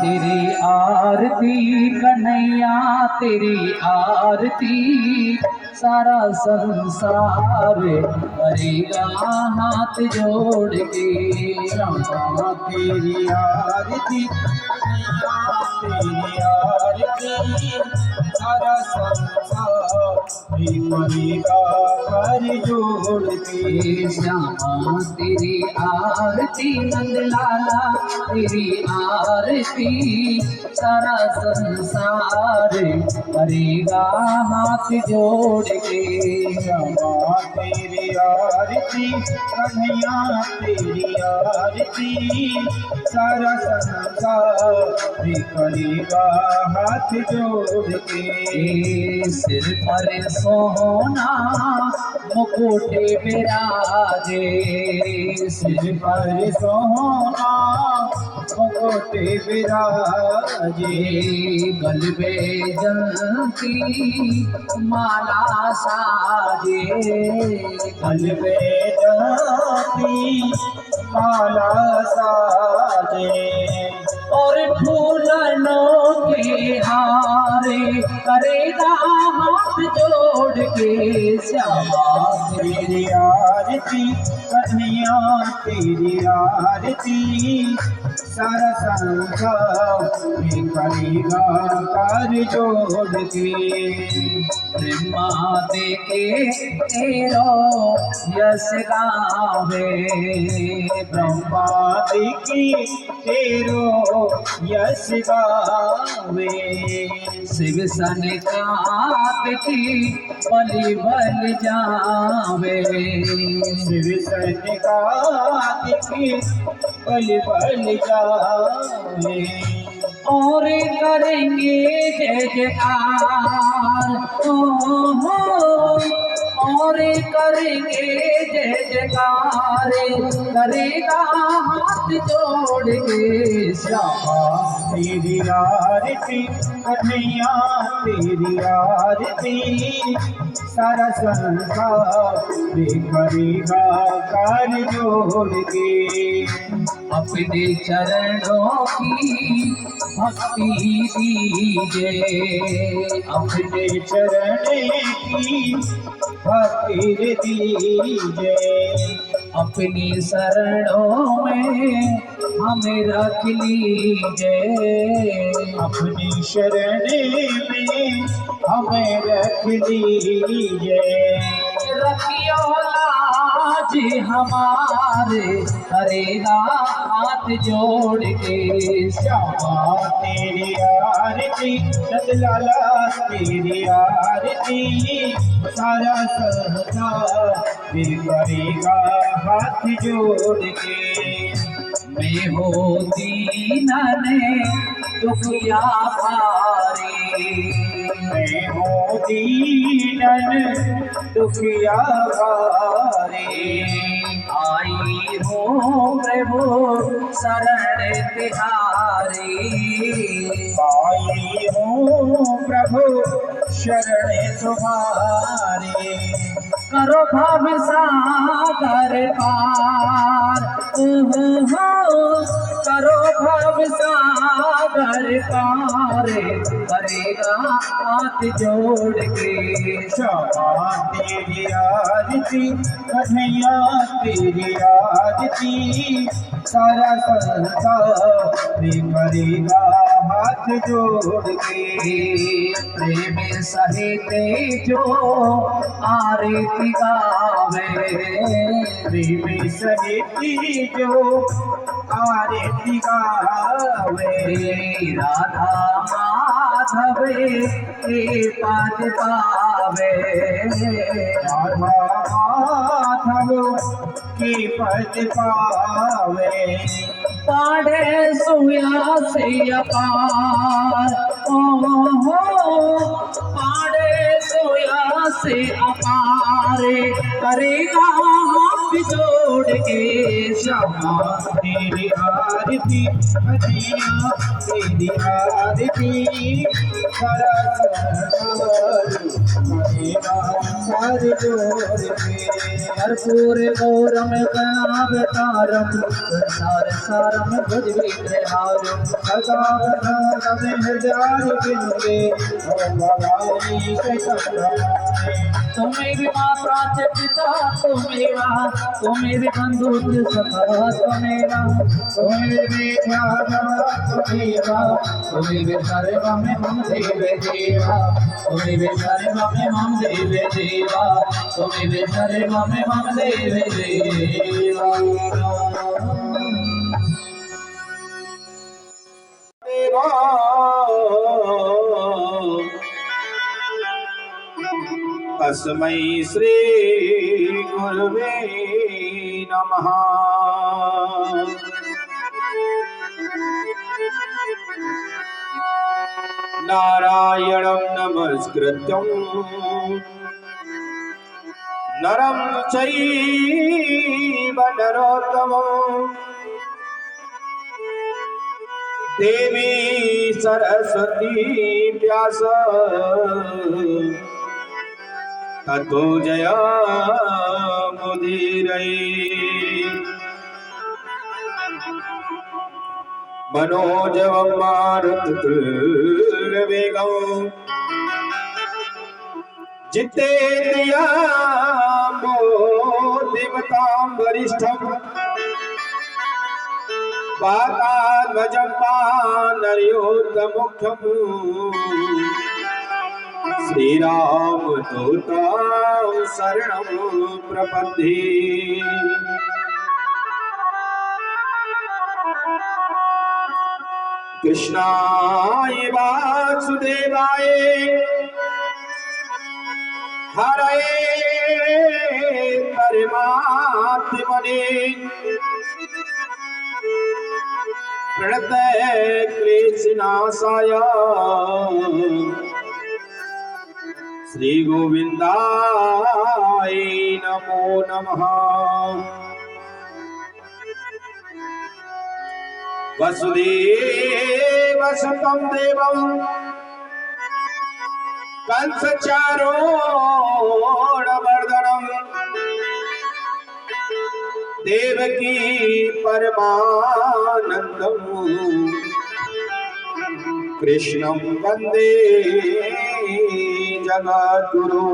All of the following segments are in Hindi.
तेरी आरती कन्हैया तेरी आरती सारा संसार करेगा हाथ जोड़ के। श्यामा तेरी आरती कन्हैया तेरी आरती सारा संसार करेगा कर जोड़ के। श्यामा तेरी आरती नंदलाला तेरी आरती सारा संसार करेगा हाथ जोड़ के। श्यामा तेरी आरती कन्हैया तेरी आरती सारा संसार करेगा हाथ जोड़ के। सिर पर सोना मुकुट विराजे सिर पर सोना मुकुट विराजे गल में जंती माला साजे गल में जंती माला साजे और फूलों के हारे करेगा हाथ जोड़ के। श्यामा तेरी आरती कन्हैया तेरी आरती सारा संसार करेगा कर जोड़ के। ब्रह्मा देखे तेरो यश गावे ब्रह्मा देखी तेरो यश गावे शिव सनकात की बलि बल जावे शिव सनकात की बलि बल जावे और करेंगे जय जयकार और करेंगे जय जयकार करेगा हाथ जोड़ के। श्यामा तेरी आरती कन्हैया तेरी आरती सारा संसार करेगा कर जोड़ के। अपने चरणों की भक्ति दीजिए अपने चरण की भक्ति दीजिए अपनी शरणों में हमें रख लीजिए अपनी शरण में हमें रख लीजिए। रखियो लाज हमारे करेगा हाथ जोड़ के। श्यामा तेरी आरती नंदलाला तेरी आरती सारा संसार करेगा हाथ जोड़ के। मैं हो दीनने दुखिया भारी मैं हो दीनन दुखिया भारी आई हूँ प्रभु शरण तिहारी आई हूँ प्रभु शरण तुम्हारी। करो भव सागर पार करो भव सागर पार करेगा हाथ जोड़ के। श्यामा तेरी आरती कन्हैया तेरी आरती सारा संसार करेगा हाथ जोड़ के। प्रेम सहित जो आरती गावे प्रेम सहित जो आरती गावे राधा माधव के पद पावे राधा माधव के पद पावे पाढ़े सुया से अपार पाढ़े सुया से अपार करेगा हाथ जोड़ के। श्यामा तेरी आरती कन्हैया तेरी आरती सारा संसार करेगा कर जोड़ के। कर्पूर गौरम गणावतार सारम संसार सारम भुज विग्रहारम सदा नवे हृदय बिंदे ओम भवानी से तुम्हें माता च पिता तुम्हेरा तुम्हें बंधु च सखा तुम्हेरा तुम्हें तुम्हेरा तुम्हें सर्व में मम देव देवा तुम्हें सर्व में मम देव देवा तुम्हें सर्व में मम देव देवा तस्मै श्री गुरुवे नमः। नारायणं नमस्कृत्यं नरं चैव नरोत्तमं देवी सरस्वती व्यास ततो जया मुदीरये मनोजवं मारुततुल्यवेगं जितेन्द्रिया मोदिमतां वरिष्ठं वातात्मजं वानरयोत्तमुख्यम् श्रीरामदूतं शरणं प्रपद्ये। कृष्णाय वासुदेवाय हरये परमात्मने प्रणतये क्लेशनाशाय श्री गोविंदाय नमो नमः। वसुदेव सुतं देवं कंसचारोणमर्दनं देवकी परमानन्दं कृष्णं वन्दे जगद्गुरु।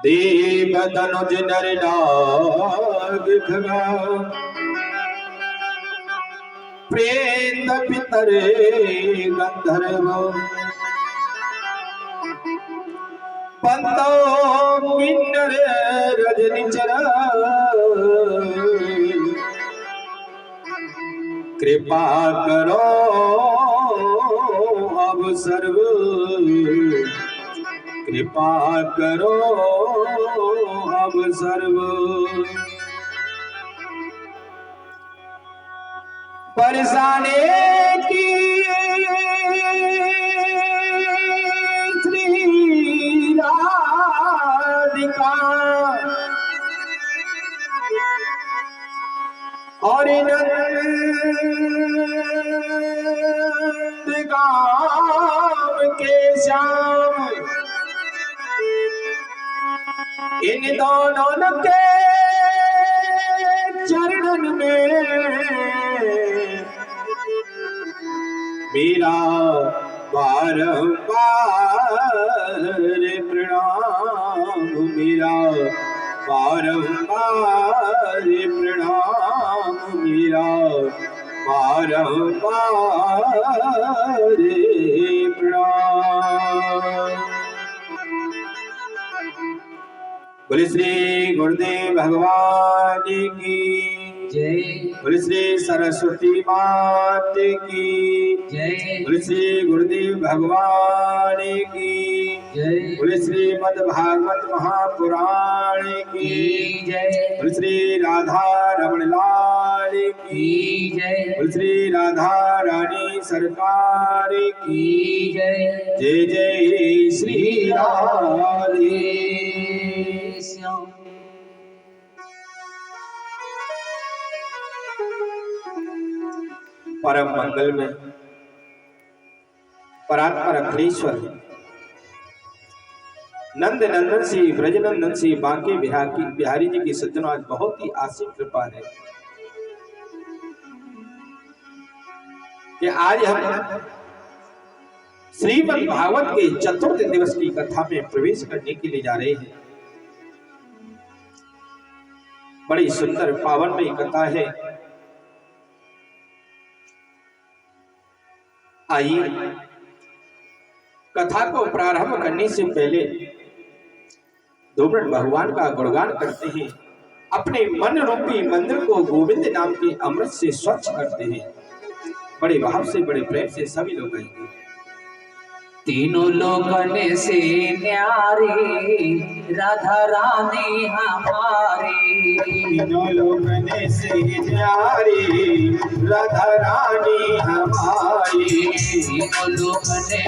देवतनुज नरनाग प्रेत पितरे गंधर्व पंतो किन्नर रजनिचर कृपा करो अब सर्व कृपा करो अब सर्व। बरसाने की श्री राधिका और नंदगाम के श्याम इन दोनों के चरणन में मेरा बारंबार प्रणाम मेरा बारंबार प्रणाम मेरा बारंबार प्रणाम। बोले श्री गुरुदेव भगवान की जय बोले श्री सरस्वती मात की जय बोले श्री गुरुदेव भगवान की जय बोले श्रीमद् भागवत महापुराण की जय बोले श्री राधा रमण लाल की जय बोले श्री राधा रानी सरकार की जय जय जय श्री राधे श्याम। परम मंगल में परात्पर अखिलेश्वर नंद नंदन श्री ब्रजनंदन श्री बांके बिहारी जी की सज्जनों आज बहुत ही आशीष कृपा है कि आज हम श्रीमद् भागवत के चतुर्थ दिवस की कथा में प्रवेश करने के लिए जा रहे हैं। बड़ी सुंदर पावनमयी कथा है। आइए कथा को प्रारंभ करने से पहले 2 मिनट भगवान का गुणगान करते हैं। अपने मन रूपी मंदिर को गोविंद नाम के अमृत से स्वच्छ करते हैं। बड़े भाव से बड़े प्रेम से सभी लोग आएंगे। तीनों लोगन से न्यारी राधा रानी हमारी, तीनों लोगन से न्यारी राधा रानी हमारी, तीनों लोगन से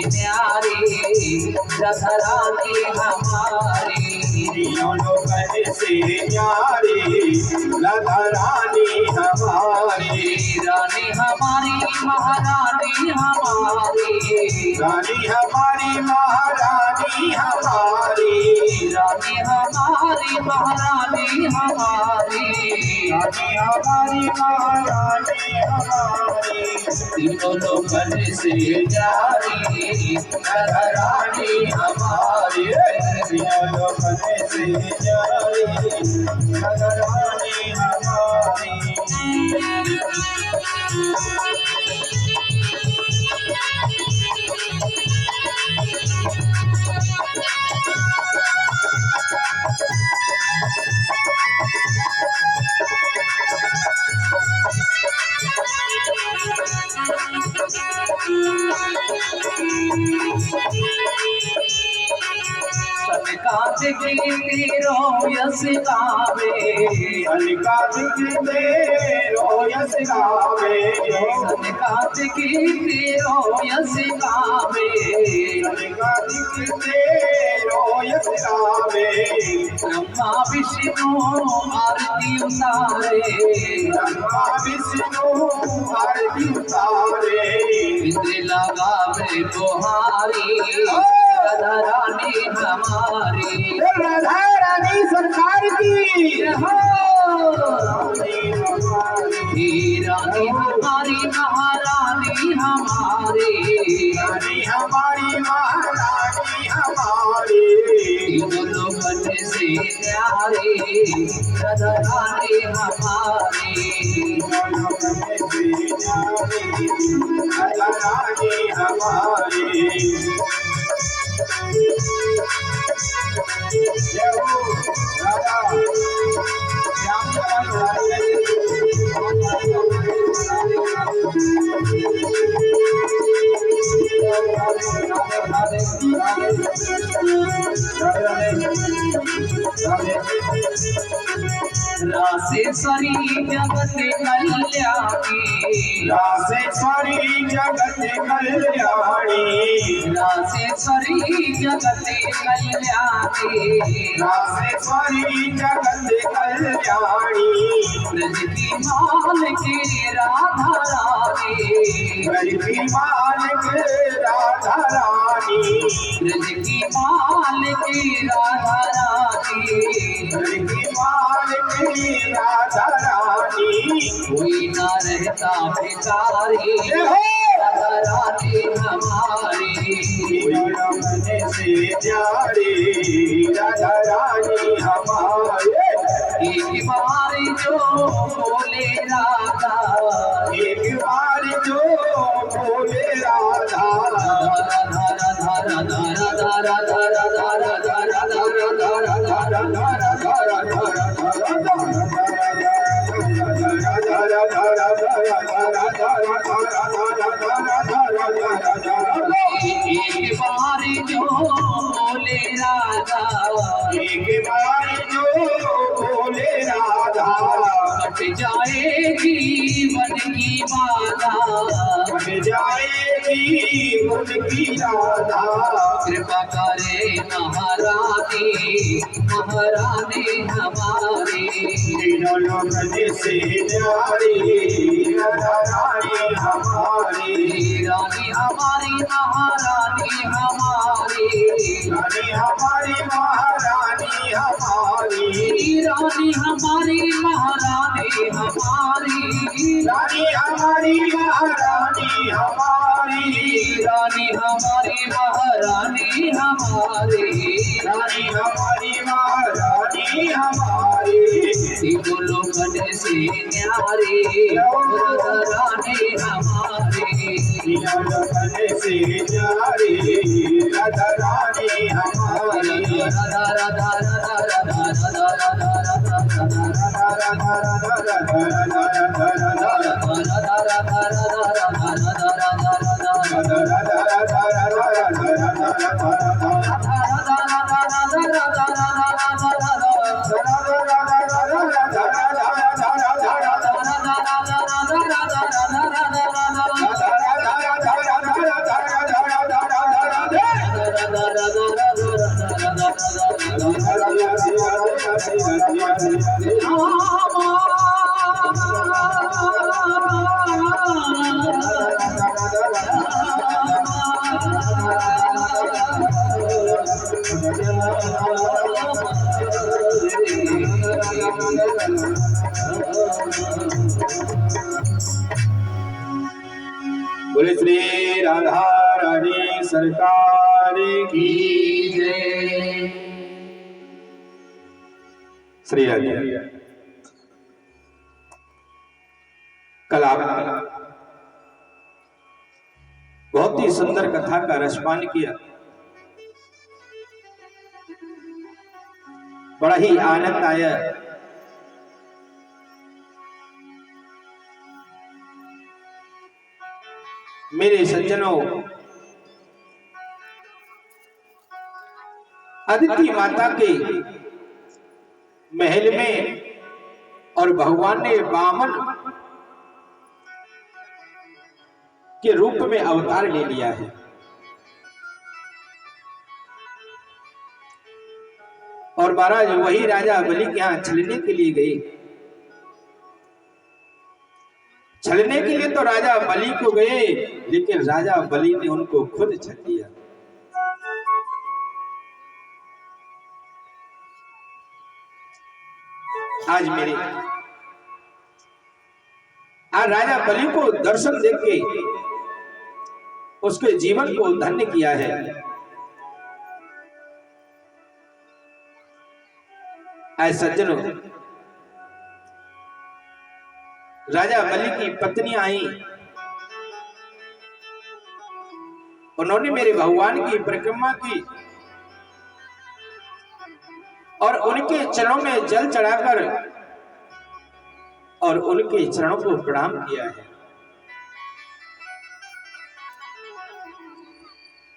न्यारी राधा रानी हमारी, तीनों लोगन से न्यारी राधा रानी हमारी, रानी हमारी महारानी हमारी, रानी हमारी महारानी हमारी, रानी हमारी महारानी हमारी, रानी हमारी महारानी हमारी, तीनों लोगन से न्यारी राधा रानी हमारी, तीनों लोगन से न्यारी राधा रानी हमारी। सनकात की रोयस गावे, सनकात की रोयस गावे, सनकात की रोयस गावे, सनकात की रोयस गावे, ब्रह्मा विष्णु आरती उतारे, ब्रह्मा विष्णु आरती उतारे, इंद्र लगावे दोहारी राधा रानी हमारी, राधा रानी सरकार की रानी हमारी महारानी हमारी, रानी हमारी महारानी हमारी, तीनों लोगन से न्यारी राधा रानी हमारी, राधा रानी हमारी। जय हो राधा श्याम रासेश्वरी जगत कल्याणी, रासेश्वरी जगत कल्याणी, रासेश्वरी जगत कल्याणी, रासेश्वरी जगत कल्याणी, ब्रज की मालिक राधा रानी, ब्रज की मालिक राधा रानी, ब्रज की मालिक राधा रानी, ब्रज की मालिक राधा रानी, कोई ना रहता भिखारी राधा रानी हमारी, मन से प्यारी राधा रानी हमारे। एक बार जो बोले राधा, एक बार जो बोले राधा, राधा राधा राधा राधा राधा राधा राधा राधा राधा एक बार जो बोले राधा, एक बार जो बोले राधा, कट जाए जीवन की बाधा, कट जाएगी उनकी राधा, कृपा करे महारानी महारानी हमारी, तीनों लोगन से प्यारी राधा रानी हमारी, रानी हमारी महारानी हमारी, रानी हमारी महारानी हमारी, रानी हमारी महारानी हमारी, रानी हमारी महारानी हमारी, रानी हमारी महारानी हमारी, रानी हमारी महारानी हमारी, बोलो कने से न्यारी राधा रानी हमारी, कने से न्यारी राधा रानी हमारी, राधा राधा राधा राधा राधा राधा बोले श्री राधा रानी सरकार की जय। श्री राधे। कल आप बहुत ही सुंदर कथा का रसपान किया, बड़ा ही आनंद आया। मेरे सज्जनों, अदिति माता के महल में और भगवान ने वामन के रूप में अवतार ले लिया है। और महाराज वही राजा बलि के यहां छलने के लिए गए। छलने के लिए तो राजा बलि को गए, लेकिन राजा बलि ने उनको खुद छल लिया। आज राजा बलि को दर्शन देख के उसके जीवन को धन्य किया है। ऐ सज्जनों, राजा बलि की पत्नी आई, उन्होंने मेरे भगवान की परिक्रमा की और उनके चरणों में जल चढ़ाकर और उनके चरणों को प्रणाम किया है।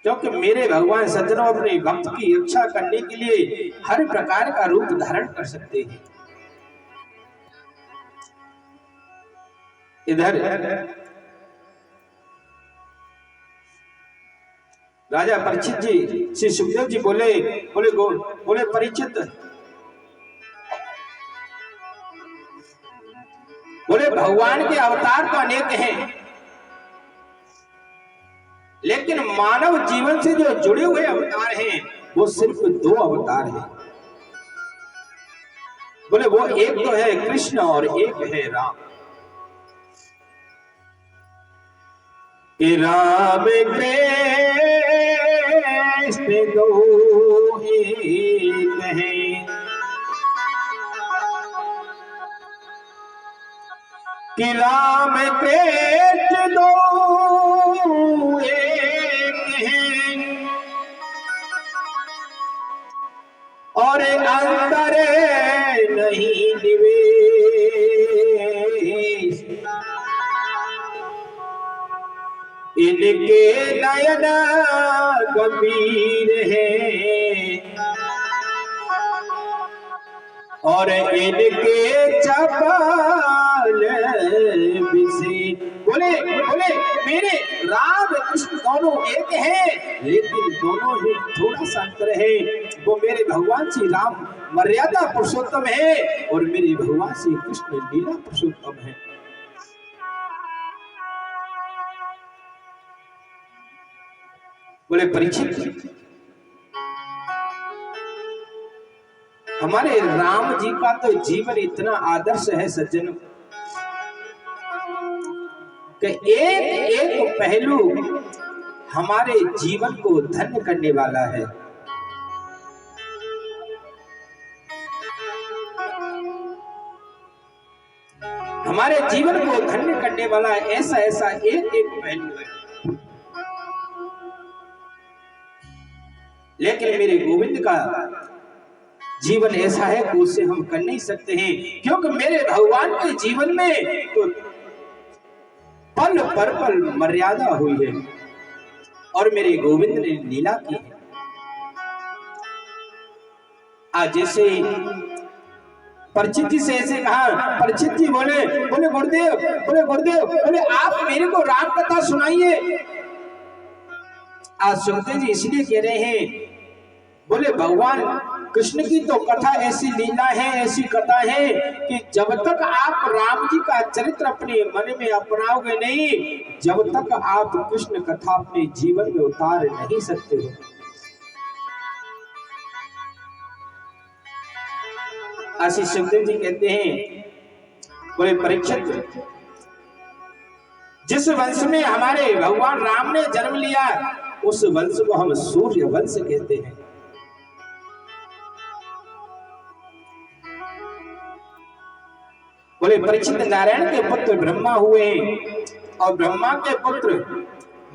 क्योंकि मेरे भगवान सज्जनों अपने भक्त की रक्षा करने के लिए हर प्रकार का रूप धारण कर सकते हैं। इधर राजा परीक्षित जी श्री सुखदेव जी बोले परीक्षित, बोले भगवान के अवतार तो अनेक हैं, लेकिन मानव जीवन से जो जुड़े हुए अवतार हैं वो सिर्फ 2 अवतार हैं। बोले वो एक तो है कृष्ण और एक है राम। राम कृष्ण दो एक हैं, कि राम कृष्ण दो एक हैं, और अंतर नहीं निवेश, इनके नयन गंभीर है, और इनके चपल विषय। बोले मेरे राम कृष्ण दोनों एक हैं, लेकिन दोनों ही थोड़ा सा अंतर है। वो मेरे भगवान श्री राम मर्यादा पुरुषोत्तम है और मेरे भगवान श्री कृष्ण लीला पुरुषोत्तम है। बोले परीक्षित, हमारे राम जी का तो जीवन इतना आदर्श है सज्जनों कि एक एक पहलू हमारे जीवन को धन्य करने वाला है। हमारे जीवन को धन्य करने वाला ऐसा ऐसा एक एक पहलू है। लेकिन मेरे गोविंद का जीवन ऐसा है कि उसे हम कर नहीं सकते हैं, क्योंकि मेरे भगवान के जीवन में तो पल पर पल मर्यादा हुई है और मेरे गोविंद ने लीला की है। आज जैसे परिचित जी से ऐसे कहा, परिचित जी बोले गुरुदेव, बोले आप मेरे को राम कथा सुनाइए। आज सुखदेव जी इसलिए कह रहे हैं, बोले भगवान कृष्ण की तो कथा ऐसी लीला है, ऐसी कथा है कि जब तक आप राम जी का चरित्र अपने मन में अपनाओगे नहीं, जब तक आप कृष्ण कथा अपने जीवन में उतार नहीं सकते हो। आशीष सुखदेव जी कहते हैं, बोले परीक्षित, जिस वंश में हमारे भगवान राम ने जन्म लिया उस वंश को हम सूर्य वंश कहते हैं। बोले परीक्षित, नारायण के पुत्र ब्रह्मा हुए और ब्रह्मा के पुत्र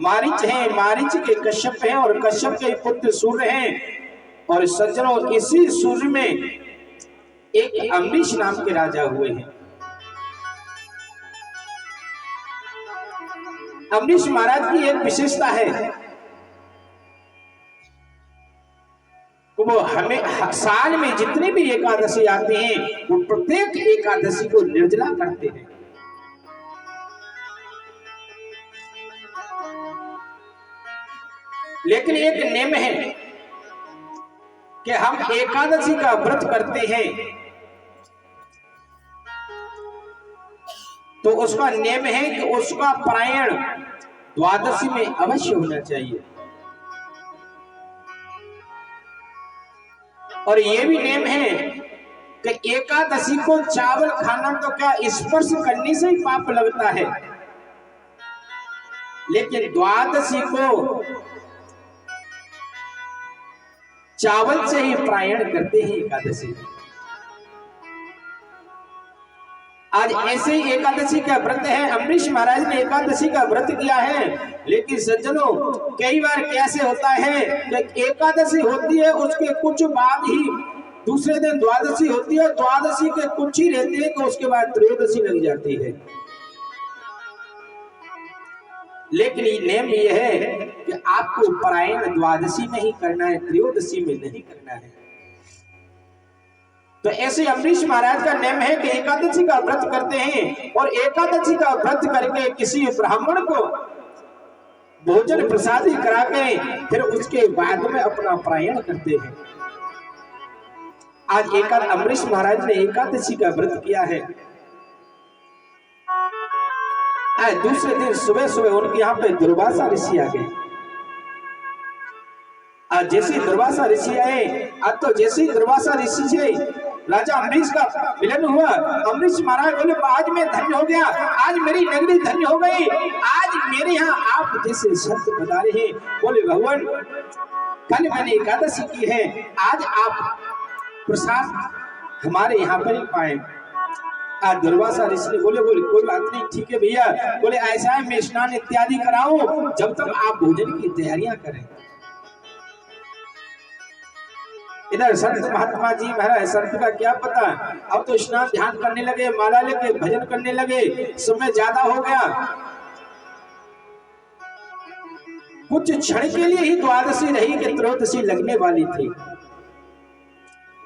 मारीच हैं, मारीच के कश्यप हैं और कश्यप के पुत्र सूर्य हैं। और सज्जनों, इसी सूर्य में एक अम्बरीश नाम के राजा हुए हैं। अम्बरीश महाराज की एक विशेषता है, वो हमें साल में जितनी भी एकादशी आती हैं वो प्रत्येक एकादशी को निर्जला करते हैं। लेकिन एक नियम है कि हम एकादशी का व्रत करते हैं तो उसका नियम है कि उसका पारायण द्वादशी में अवश्य होना चाहिए। और यह भी नियम है कि एकादशी को चावल खाना तो क्या स्पर्श करने से ही पाप लगता है, लेकिन द्वादशी को चावल से ही पारायण करते हैं एकादशी। आज ऐसे ही एकादशी का व्रत है, अम्बरीश महाराज ने एकादशी का व्रत किया है। लेकिन सज्जनों, कई बार कैसे होता है कि एकादशी होती है उसके कुछ बाद ही दूसरे दिन द्वादशी होती है, द्वादशी के कुछ ही रहते हैं कि उसके बाद त्रयोदशी लग जाती है। लेकिन ये नियम यह है कि आपको पारायण द्वादशी में ही करना है, त्रयोदशी में नहीं करना है। तो ऐसे अम्बरीश महाराज का नियम है कि एकादशी का व्रत करते हैं और एकादशी का व्रत करके किसी ब्राह्मण को भोजन प्रसादी करा के फिर उसके बाद में अपना पारायण करते हैं। आज अम्बरीश महाराज ने एकादशी का व्रत किया है। आज दूसरे दिन सुबह सुबह उनके यहाँ पे दुर्वासा ऋषि आ गए। आज जैसे दुर्वासा ऋषि आए, आज तो जैसे दुर्वासा ऋषि से राजा अम्बरीश का मिलन हुआ, अम्बरीश महाराज बोले आज मैं धन्य हो गया, आज मेरी नगरी धन्य हो गई, आज मेरे यहाँ आप जैसे शब्द बता रहे हैं। बोले भगवान, कल मैंने एकादशी की है, आज आप प्रसाद हमारे यहाँ पर ही पाए। आज दुर्वासा ऋषि ने बोले कोई बात नहीं, ठीक है भैया। बोले ऐसा है, मैं स्नान इत्यादि कराऊं जब तक आप भोजन की तैयारियां करें। इधर संत महात्मा जी महाराज, संत का क्या पता, अब तो स्नान ध्यान करने लगे, माला लेके भजन करने लगे, समय ज्यादा हो गया। कुछ क्षण के लिए ही द्वादशी रही कि त्रयोदशी लगने वाली थी।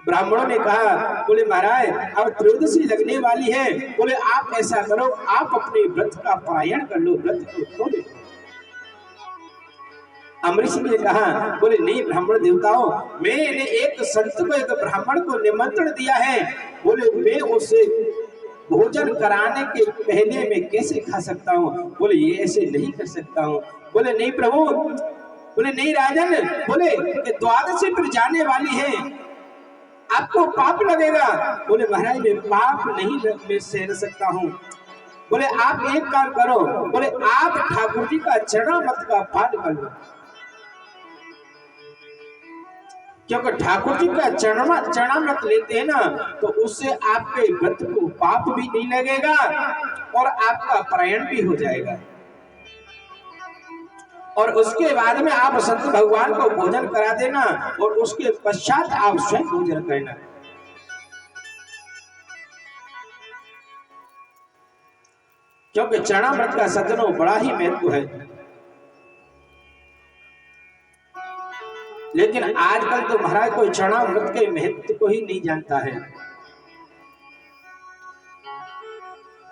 ब्राह्मणों ने कहा, बोले महाराज अब त्रयोदशी लगने वाली है, बोले आप ऐसा करो, आप अपने व्रत का पारायण कर लो, व्रत को छोड़ दो। अम्बरीश ने कहा, बोले नहीं ब्राह्मण देवताओं, मैंने एक संत को, एक ब्राह्मण को निमंत्रण दिया है, बोले मैं उसे भोजन कराने के पहले मैं कैसे खा सकता हूँ। बोले ये ऐसे नहीं कर सकता हूँ। बोले नहीं प्रभु, बोले नहीं राजन, बोले द्वादशी पर जाने वाली है, आपको पाप लगेगा। बोले महाराज मैं पाप नहीं मैं सह सकता हूँ। बोले आप एक काम करो, बोले आप ठाकुर जी का चरणामृत का पान कर लो, क्योंकि ठाकुर जी का चरणामृत लेते हैं ना तो उससे आपके व्रत को पाप भी नहीं लगेगा और आपका पारायण भी हो जाएगा। और उसके बाद में आप संत भगवान को भोजन करा देना और उसके पश्चात आप स्वयं भोजन करना। क्योंकि चरणामृत का सज्जनों बड़ा ही महत्व है। लेकिन आजकल तो महाराज कोई चरणामृत के महत्व को ही नहीं जानता है,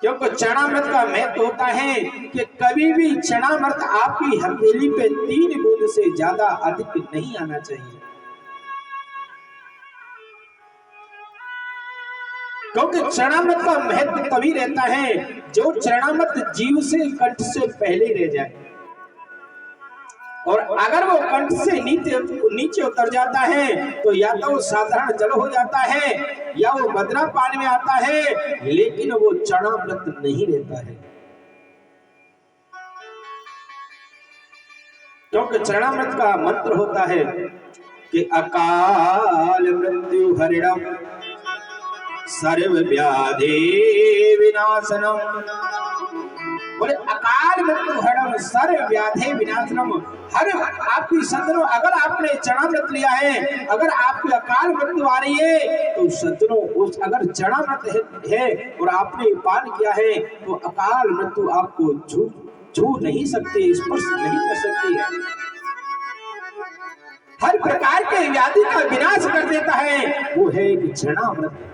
क्योंकि चरणामृत का महत्व होता है कि कभी भी चरणामृत आपकी हथेली पे 3 बूंद से ज्यादा अधिक नहीं आना चाहिए, क्योंकि चरणामृत का महत्व तभी रहता है जो चरणामृत जीव से कंठ से पहले रह जाए, और अगर वो कंठ से नीचे उतर जाता है तो या तो वो साधारण जल हो जाता है या वो मदरा पानी में आता है, लेकिन वो चरणामृत नहीं रहता है। क्योंकि चरणामृत का मंत्र होता है कि अकाल मृत्यु हरिणम सर्व व्याधि विनाशनम। बोले अकाल मृत्यु हरणम सर्व व्याधि विनाशनम। हर आपकी सज्जनों अगर आपने चरणामृत लिया है, अगर आपकी अकाल मृत्यु आ रही है तो सज्जनों उस अगर चरणामृत है और आपने पान किया है तो अकाल मृत्यु आपको छू नहीं सकती, स्पर्श नहीं कर सकती है। हर प्रकार के व्याधि का विनाश कर देता है, वो है एक चरणामृत।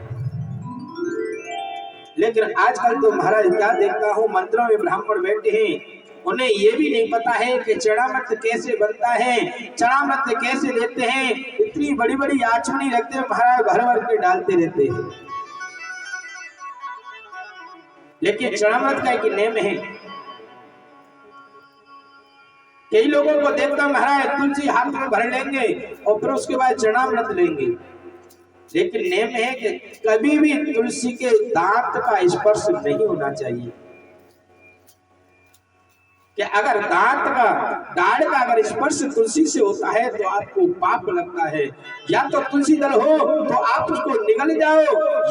लेकिन आजकल तो महाराज क्या देखता हूँ, मंदिरों में ब्राह्मण बैठे हैं, उन्हें ये भी नहीं पता है कि चरणामृत कैसे बनता है, चरणामृत कैसे लेते हैं। इतनी बड़ी बड़ी आचमनी रखते हैं महाराज, भर भर के डालते रहते हैं। लेकिन चरणामृत का एक नेम है। कई लोगों को देखता महाराज तुलसी हाथ में भर लेंगे और फिर उसके बाद चरणामृत लेंगे, लेकिन नेम है कि कभी भी तुलसी के दांत का स्पर्श नहीं होना चाहिए। कि अगर दांत का दाढ़ का अगर स्पर्श तुलसी से होता है तो आपको पाप लगता है। या तो तुलसी दल हो तो आप उसको निगल जाओ,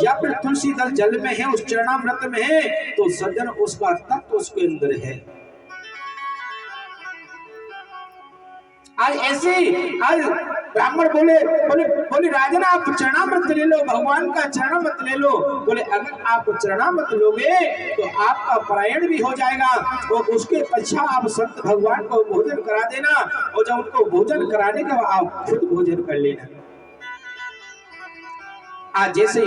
या फिर तुलसी दल जल में है, उस चरणामृत में है तो सज्जन उसका तत्व उसके अंदर है। आज ऐसे आज ब्राह्मण बोले राजन आप चरणामृत ले लो, भगवान का चरणामृत ले लो। बोले अगर आप चरणामृत लोगे तो आपका पारायण भी हो जाएगा और उसके पश्चात आप संत भगवान को भोजन करा देना, और जब उनको भोजन कराने के बाद आप खुद भोजन कर लेना। आज जैसे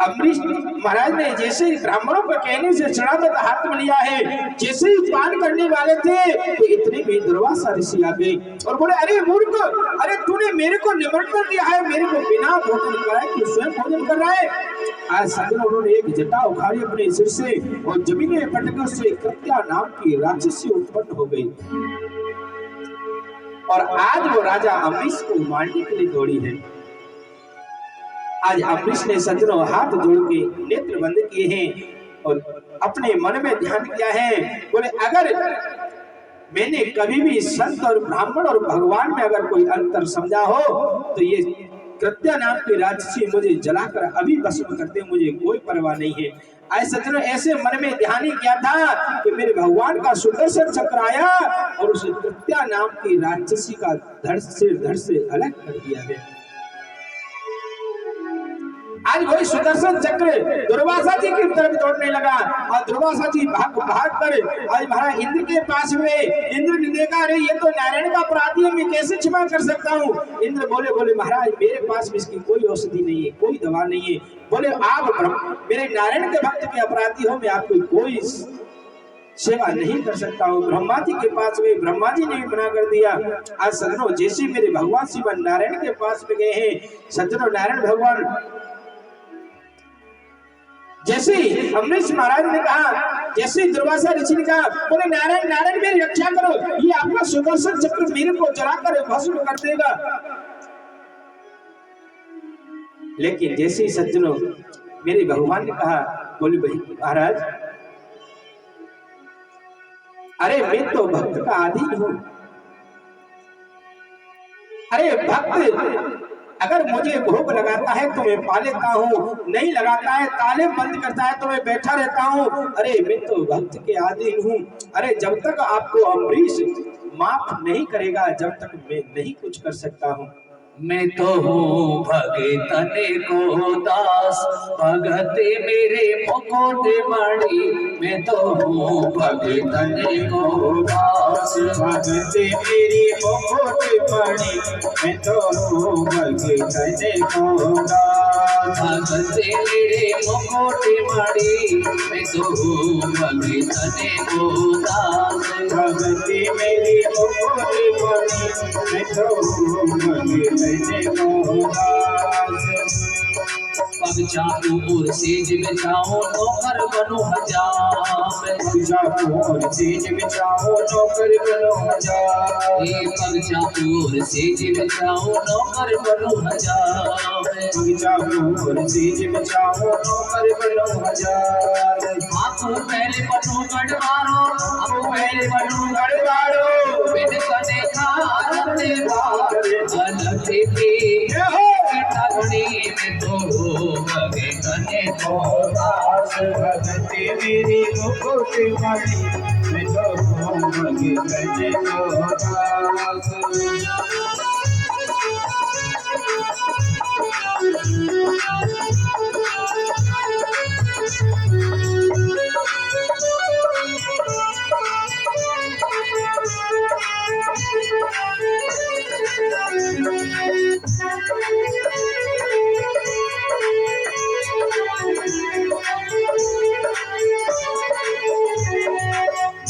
अम्बरीश महाराज ने जैसे ब्राह्मणों के कहने से चरणामृत हाथ में लिया है, जैसे ही पान करने वाले थे तो इतने में दुर्वासा ऋषि आ गए और बोले अरे मूर्ख, अरे तूने मेरे को निमंत्रण दिया है, मेरे को बिना भोजन कराए तू स्वयं भोजन कर रहा है। आज सज्जनों उन्होंने एक जटा उखाड़ी अपने सिर से और जमीन में पटक कर उससे कृत्या नाम की राक्षसी उत्पन्न हो गई, और आज वो राजा अम्बरीश को मारने के लिए दौड़ी है। आज अम्बरीश ने सज्जनों हाथ जोड़ के नेत्र बंद किए हैं और अपने मन में ध्यान किया है। बोले अगर मैंने कभी भी संत और ब्राह्मण और भगवान में अगर कोई अंतर समझा हो तो ये कृत्या नाम की राक्षसी मुझे जलाकर अभी भस्म करते, मुझे कोई परवाह नहीं है। आज सज्जनों ऐसे मन में ध्यान ही किया था कि मेरे भगवान का सुदर्शन चक्र आया और उस कृत्या नाम की राक्षसी का धड़ से अलग कर दिया है। आज वही सुदर्शन चक्र दुर्वासा जी की तरफ दौड़ने लगा और दुर्वासा जी भाग कर आज महाराज इंद्र के पास हुए। इंद्र ने देखा अरे ये तो नारायण का अपराधी है, मैं कैसे क्षमा कर सकता हूँ। इंद्र बोले महाराज मेरे पास इसकी कोई औषधि नहीं है, कोई दवा नहीं है। बोले आप मेरे नारायण के भक्त के अपराधी हो, मैं आपको कोई सेवा नहीं कर सकता हूँ। ब्रह्मा जी के पास में ब्रह्मा जी ने भी मना कर दिया। आज सज्जनों जैसे मेरे भगवान शिव नारायण के पास में गए हैं, सज्जनों नारायण भगवान जैसे अम्बरीश महाराज ने कहा, जैसे दुर्वासा ऋषि ने कहा, बोले नारायण मेरी रक्षा करो, ये आपका सुदर्शन चक्र मेरे को जलाकर भस्म कर देगा। लेकिन जैसे ही सज्जनों मेरे भगवान ने कहा, बोले भाई महाराज, अरे मैं तो भक्त का आदि हूं। अरे भक्त अगर मुझे भोग लगाता है तो मैं पा लेता हूँ, नहीं लगाता है ताले बंद करता है तो मैं बैठा रहता हूँ। अरे मैं तो भक्त के अधीन हूँ। अरे जब तक आपको अम्बरीश माफ नहीं करेगा, जब तक मैं नहीं कुछ कर सकता हूँ। मैं तो हूँ भगतन को दास, भगत मेरे मुकुट मणि। मैं तो हूँ भगतन को दास, भगत मेरी मुकुट मणि। मैं तो हूँ भगतन को दास, भगत मेरे मुकुट मणि। मैं तो हूँ भगतन को दास, भगत मेरी मुकुट मणि। मैं तो हूँ भगतन पग चाकू और सेज बिछाओ नौकर बनो हजार। पग चाकू और सेज बिछाओ नौकर बनो हजार। पग चाकू और सेज बिछाओ नौकर बनो हजार। पग चाकू और सेज बिछाओ नौकर बनो हजार। आपको पहले बनो गढ़वारो, आपको पहले बनो गढ़वारो। बिन कने खारते बार अलते के तगड़ी में तो भगतने को दास। भगत मेरी मुकुट मणि। मैं तो हूँ भगतन को दास।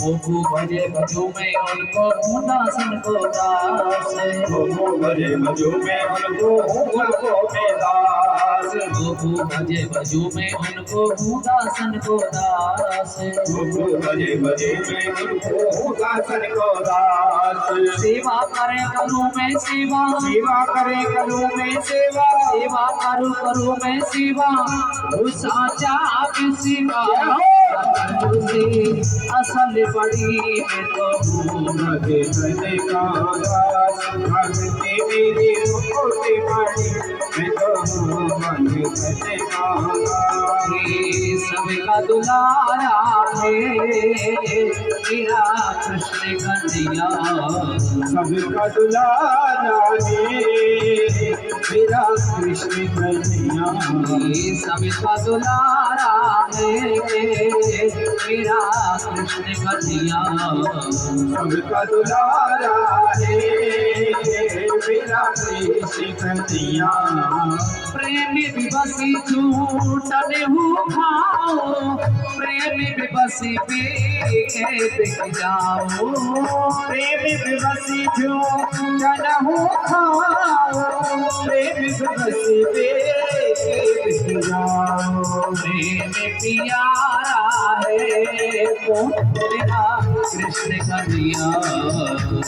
मोहू भजे भजो में उनको दासन को दास। मोहू भजे भजो में उनको में दास। मोहू भजे भजो में उनको दासन को दास। मोहू भजे भजे में उनको दासन को दास। सेवा करे करूँ मैं सेवा, सेवा करे करूँ मैं सेवा। सेवा करूँ करूँ मैं सेवा। साचा सेवा असल बड़ी में तो भगतन का दास। भगत मेरी मुकुट मणि। मैं तो हूँ भगतन का दास। सबका दुलारा है मेरा कृष्ण कन्हैया। सबका दुलारा है मेरा कृष्ण कन्हैया। सबका दुलारा है मेरा कृष्ण कन्हैया। सबका दुलारा है मेरा कृष्ण कन्हैया। प्रेम विवसी झूठन हूँ खाओ, प्रेम विवसी बिक जाओ। प्रेम विवसी झूठन हूँ खाओ, प्रेम विवसी बिक जाओ। प्रेम प्यारा है तो मेरा कृष्ण कन्हैया।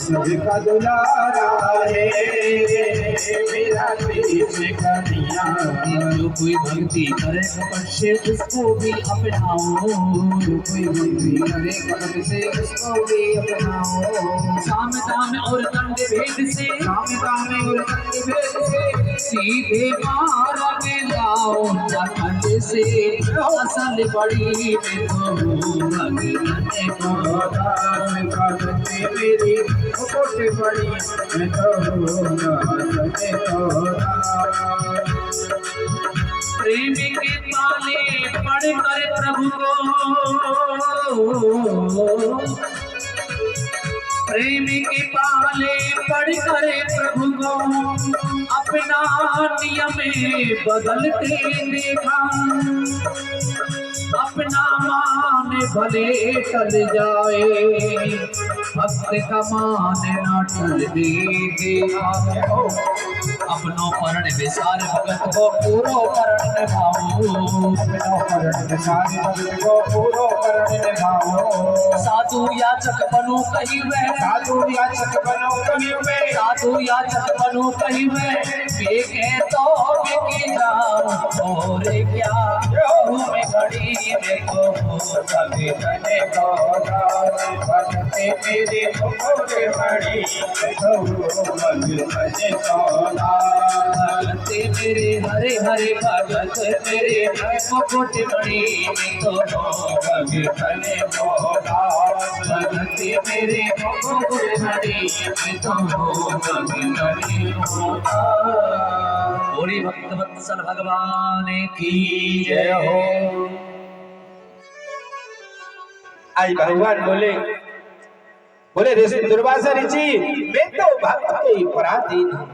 सबका दुलारा है मेरा कृष्ण कन्हैया। जो कोई भक्ति करे कपट से उसको भी अपनाओ, जो कोई भक्ति करे कपट से उसको भी अपनाओ। साम दाम और दंड भेद से, साम दाम और दंड भेद से सीधे मार्ग लाओ नखंड से। असल बड़ी में तो भगतन को दास। भगत मेरी मुकुट मणि। मैं तो हूँ भगतन को दास। प्रेम के पाले पढ़ कर प्रभु को, प्रेम के पाले पढ़ कर प्रभु को अपना नियम बदलते देखा। अपना मान भले टल जाए, भक्त का मान न टल देगा। अपनो परण विसार भगत को पूरो परण निभाओ, अपनो परण विसार भगत को पूरो करण निभाओ। साधु याचक बनो कहिवे, साधु याचक बनो कहिवे, साधु याचक बनो कहिवे, बेके तो बेके जाओ और क्या में घड़ी देखो सभी जने को भगते मेरे मोरे बड़ी भगते मेरे हरे हरे भगत मेरे मुकुट मणि तो भगते मेरे मुकुट मणि तो बोले भक्त वत्सल भगवान की जय हो। आज भगवान बोले बोले ऋषि दुर्वासा ऋषि, मैं तो भक्त के पराधीन हूँ।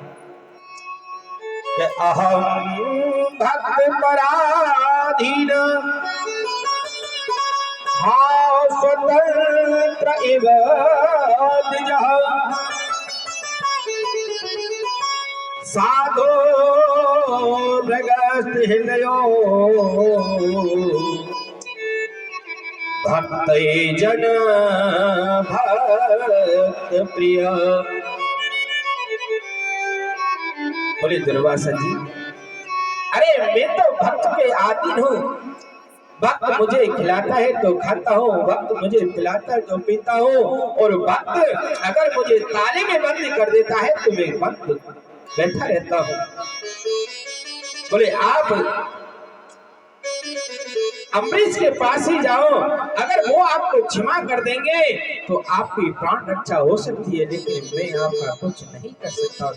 अहम भक्त पराधीन हाँ स्वतंत्र इव द्विजः साधो मृगस्थ हृदयो भक्त जन भक्त प्रिय। बोले दुर्वासा जी, अरे मैं तो भक्त के आधीन हूँ। भक्त मुझे खिलाता है तो खाता हूँ, भक्त मुझे पिलाता है तो पीता हूँ, और भक्त अगर मुझे ताले में बंद कर देता है तो मैं भक्त बैठा रहता हूँ। बोले आप अम्बरीश के पास ही जाओ, अगर वो आपको क्षमा कर देंगे तो आपकी प्राण रक्षा हो सकती है, लेकिन मैं आपका कुछ नहीं कर सकता।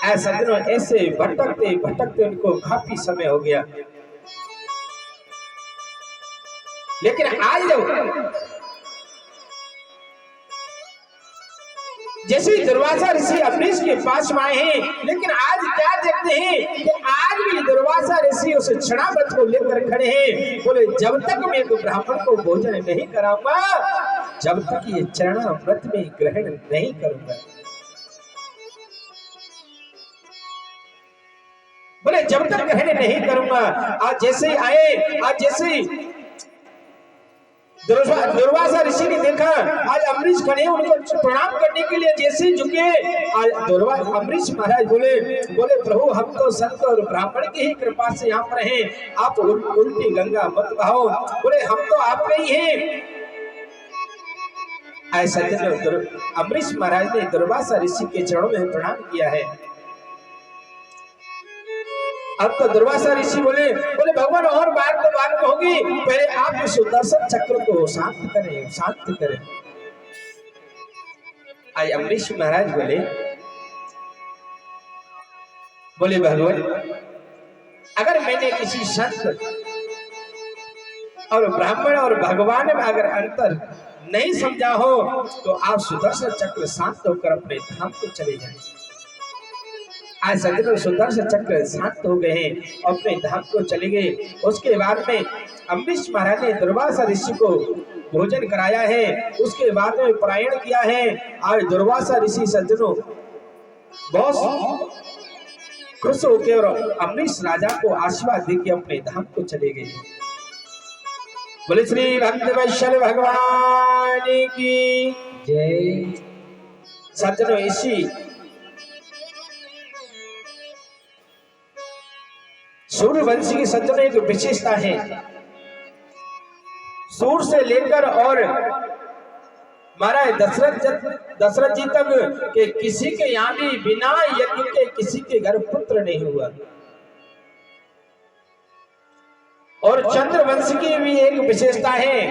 ऐसा दिनों ऐसे भटकते भटकते उनको काफी समय हो गया, लेकिन आज जब जैसे दुर्वासा ऋषि अम्बरीश के पास में आए हैं, लेकिन आज क्या देखते हैं कि आज भी दुर्वासा ऋषि उस क्षणाव्रत को लेकर खड़े हैं। बोले जब तक मैं एक ब्राह्मण को भोजन नहीं कराऊंगा, जब तक ये चरणाव्रत में ग्रहण नहीं करूंगा। बोले जब तक ग्रहण नहीं करूंगा। आज जैसे आए, आज जैसे दुर्वासा ऋषि ने देखा आज अम्बरीश खड़े हैं, उनको प्रणाम करने के लिए जैसे झुके, आज अम्बरीश महाराज बोले बोले प्रभु हम तो संत और ब्राह्मण की ही कृपा से यहाँ पर हैं, आप उल्टी गंगा मत बहाओ। बोले हम तो आपके ही हैं। ऐसा अम्बरीश महाराज ने दुर्वासा ऋषि के चरणों में प्रणाम किया है। अब तो दुर्वासा ऋषि बोले बोले भगवान और बार तो बात होगी, पहले आप इस सुदर्शन चक्र को शांत करें, शांत करें। आज अम्बरीश महाराज बोले बोले भगवान अगर मैंने किसी संत और ब्राह्मण और भगवान में अगर अंतर नहीं समझा हो तो आप सुदर्शन चक्र शांत होकर अपने धाम को चले जाएं। आज सज्जनों सुदर्शन चक्र शांत हो गए हैं, अपने धाम को चले गए। उसके बाद में अम्बरीश महाराज ने दुर्वासा ऋषि को भोजन कराया है, उसके बाद में पलायन किया है। आज दुर्वासा ऋषि सज्जनों बहुत खुश होकर और अम्बरीश राजा को आशीर्वाद देके अपने धाम को चले गए। बोले श्री भक्त वत्सल भगवान की जय। सज्जनों इसी सूर्यवंशी की सज्जनों एक विशेषता है, सूर्य से लेकर और महाराज दशरथ जी तक के किसी के यहाँ भी बिना यज्ञ के किसी के घर पुत्र नहीं हुआ। और चंद्रवंश की भी एक विशेषता है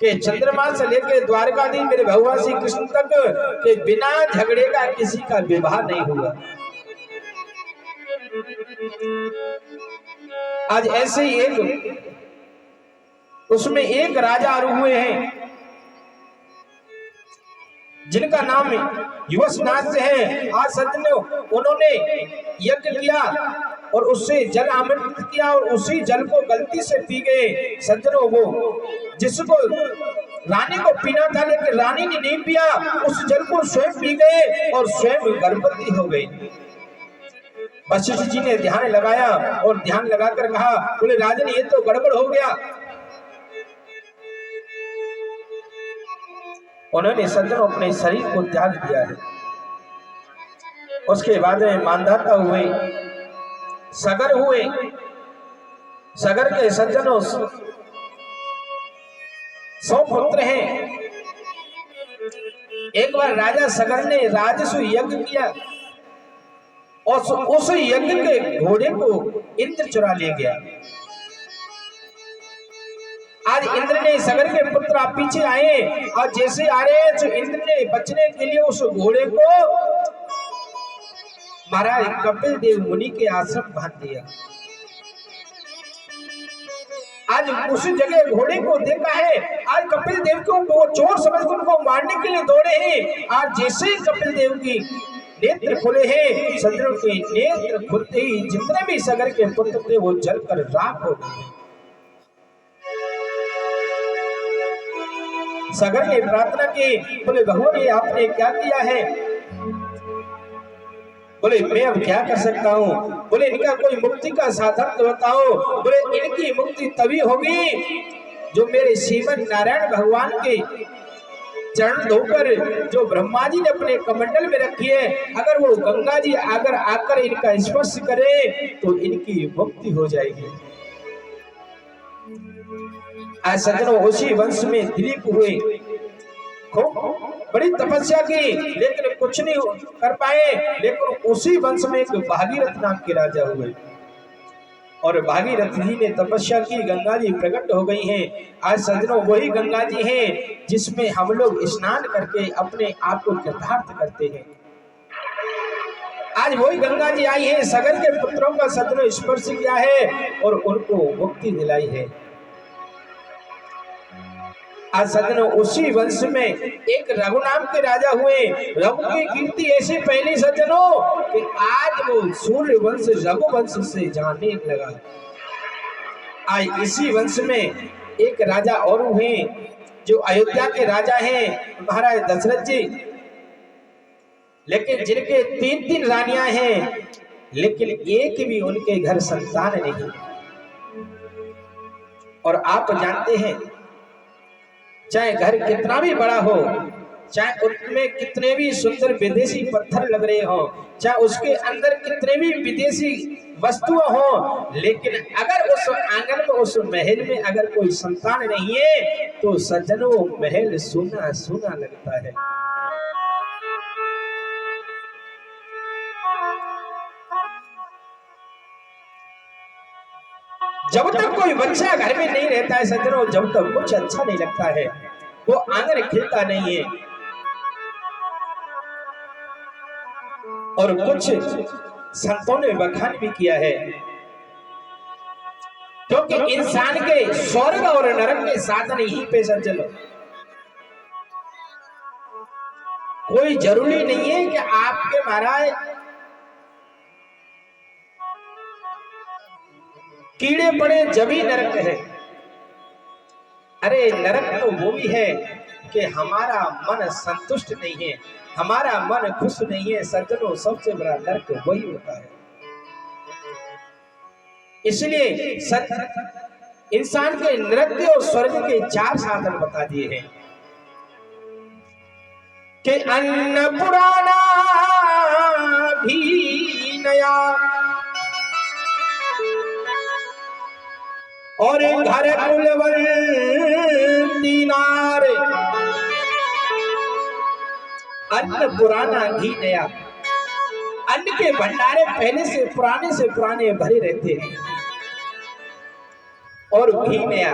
कि चंद्रमा से लेकर द्वारकाधीश मेरे भगवान श्री कृष्ण तक के बिना झगड़े का किसी का विवाह नहीं हुआ। आज ऐसे ही एक उसमें एक राजा हुए हैं जिनका नाम युवसनाथ से है। आज सज्जनों उन्होंने यज्ञ किया और उससे जल आमंत्रित किया और उसी जल को गलती से पी गए। सज्जनों वो जिसको रानी को पीना था लेकिन रानी ने नहीं पिया, उस जल को स्वयं पी गए और स्वयं गर्भवती हो गई। वशिष्ठ जी ने ध्यान लगाया और ध्यान लगाकर कहा, बोले राजन ये तो गड़बड़ हो गया। उन्होंने सज्जनों अपने शरीर को त्याग दिया है। उसके बाद में मानधाता हुए, सगर हुए। सगर के सज्जनों 100 पुत्र हैं। एक बार राजा सगर ने राजस्व यज्ञ किया और उस यज्ञ के घोड़े को इंद्र चुरा ले गया। आज इंद्र ने सगर के पुत्र आप पीछे आए और जैसे आ रहे हैं तो इंद्र ने बचने के लिए उस घोड़े को महाराज कपिल देव मुनि के आश्रम बांध दिया। आज उस जगह घोड़े को देखा है, आज कपिल देव को वो चोर समझकर उनको मारने के लिए दौड़े हैं। आज जैसे ही कपिल देव की नेत्र खुले हैं, सज्जनों के नेत्र खुलते ही जितने भी सगर के पुत्र थे वो जलकर राख हो गए। सगर ने प्रार्थना की, बोले भगवान ये आपने क्या किया है? बोले मैं अब क्या कर सकता हूँ? बोले इनका कोई मुक्ति का साधन तो बताओ। बोले इनकी मुक्ति तभी होगी जो मेरे श्रीमन नारायण भगवान के चरण धोकर जो ब्रह्मा जी ने अपने कमंडल में रखी है, अगर वो गंगा जी अगर आकर इनका स्पर्श करे तो इनकी मुक्ति हो जाएगी। आज सज्जनों उसी वंश में दिलीप हुए, बड़ी तपस्या की लेकिन कुछ नहीं कर पाए। लेकिन उसी वंश में एक भागीरथ नाम के राजा हुए और भागीरथ जी ने तपस्या की, गंगा जी प्रकट हो गई हैं। आज सज्जनों वही गंगा जी हैं जिसमें हम लोग स्नान करके अपने आप को कृतार्थ करते हैं। आज वही गंगा जी आई है, सगर के पुत्रों का सज्जनों स्पर्श किया है और उनको मुक्ति दिलाई है। आज सज्जनों उसी वंश में एक रघु नाम के राजा हुए। रघु की कीर्ति ऐसी फैली सज्जनों कि आज वो सूर्य वंश रघु वंश से जाने लगा। आज इसी वंश में एक राजा और हुए जो अयोध्या के राजा हैं, महाराज दशरथ जी। लेकिन जिनके 3-3 रानियां हैं, लेकिन एक भी उनके घर संतान नहीं। और आप जानते हैं चाहे घर कितना भी बड़ा हो, चाहे उसमें कितने भी सुंदर विदेशी पत्थर लग रहे हो, चाहे उसके अंदर कितने भी विदेशी वस्तुएं हो, लेकिन अगर उस आंगन में उस महल में अगर कोई संतान नहीं है तो सज्जनों महल सूना सूना लगता है। जब तक कोई बच्चा घर में नहीं रहता है सज्जनों, जब तक कुछ अच्छा नहीं लगता है, वो आंगन खिलता नहीं है। और कुछ संतों ने बखान भी किया है, क्योंकि इंसान के स्वर्ग और नरक के साधन ही पे सज्जनों। कोई जरूरी नहीं है कि आपके महाराज कीड़े पड़े जब ही नरक है। अरे नरक तो वो भी है कि हमारा मन संतुष्ट नहीं है, हमारा मन खुश नहीं है सज्जनों, सबसे बड़ा नरक वही होता है। इसलिए इंसान के नरक और स्वर्ग के 4 साधन बता दिए हैं कि अन्न पुराना भी नया और घर कुलवंती नार। अन्न पुराना घी नया, अन्न के भंडारे पहले से पुराने भरे रहते हैं और घी नया।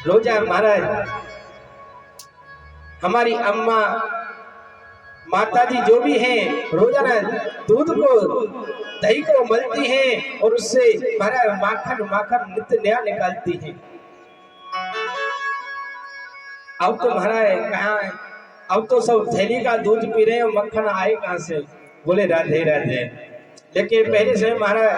रोजा महाराज हमारी अम्मा माताजी जो भी हैं रोजाना दूध को दही को मलती हैं और उससे महाराज माखन नित्य नया निकालती हैं। अब तो महाराज कहाँ है, अब तो सब थैली का दूध पी रहे हैं, मक्खन आए कहाँ से? बोले राधे राधे। लेकिन पहले से महाराज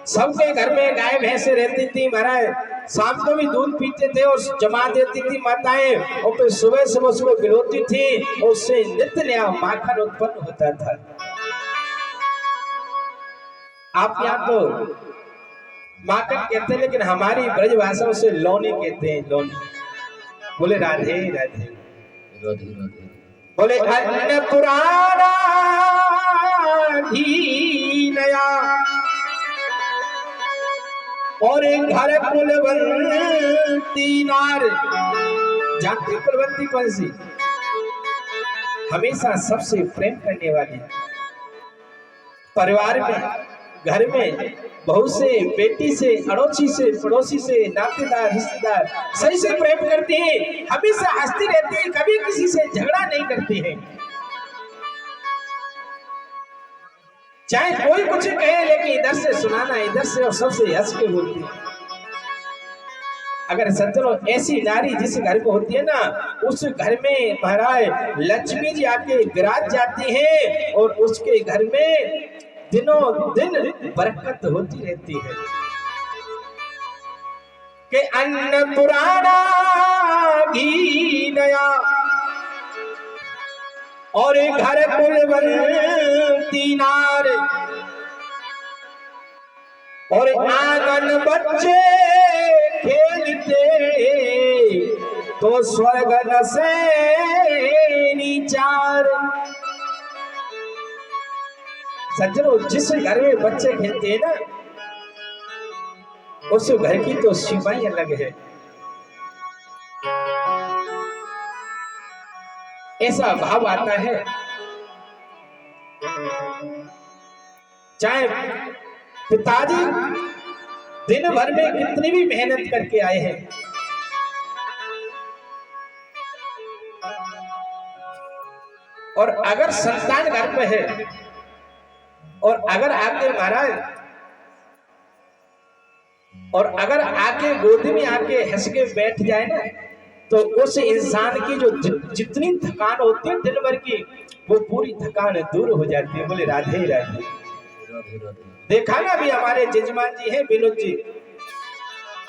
सबके घर में गाय भैंसे रहती थी महाराज, शाम को भी दूध पीते थे और जमा देती थी माताएं, और फिर सुबह सुबह उसको पिलोती थी और उससे नित्य नया माखन उत्पन्न होता था। आप यहाँ तो माखन कहते हैं, लेकिन हमारी ब्रज भाषा उसे लौनी कहते हैं, लौनी। बोले राधे राधे, बोले अन्न पुराना घी नया और घर कुलवंती नार। जानती कुलवंती कौन सी? हमेशा सबसे प्रेम करने वाली, परिवार में, घर में बहू से, बेटी से, अड़ोसी से, पड़ोसी से, नातेदार, रिश्तेदार सही से प्रेम करती है, हमेशा हंसती रहती है, कभी किसी से झगड़ा नहीं करती है। चाहे कोई कुछ कहे, लेकिन इधर से सुनाना, इधर से, और सबसे हंस के बोलती है। अगर सज्जनों ऐसी नारी जिस घर में होती है ना, उस घर में महाराज लक्ष्मी जी आके विराज जाती है और उसके घर में दिनों दिन बरकत होती रहती है। कि अन्न पुराना घी नया और घर कुलवंती नार और आंगन बच्चे खेलते तो स्वर्ग नसे नीचार। सज्जनों जिस घर में बच्चे खेलते हैं ना, उस घर की तो सीमाएं अलग है। ऐसा भाव आता है, चाहे पिताजी दिन भर में कितनी भी मेहनत करके आए हैं, और अगर संतान घर पे है और अगर आके महाराज और अगर आके गोदी में आके हंस के बैठ जाए ना, तो उस इंसान की जो जितनी थकान होती है दिन भर की, वो पूरी थकान दूर हो जाती है। बोले राधे राधे। देखा ना भी हमारे जजमान जी हैं विनोद जी,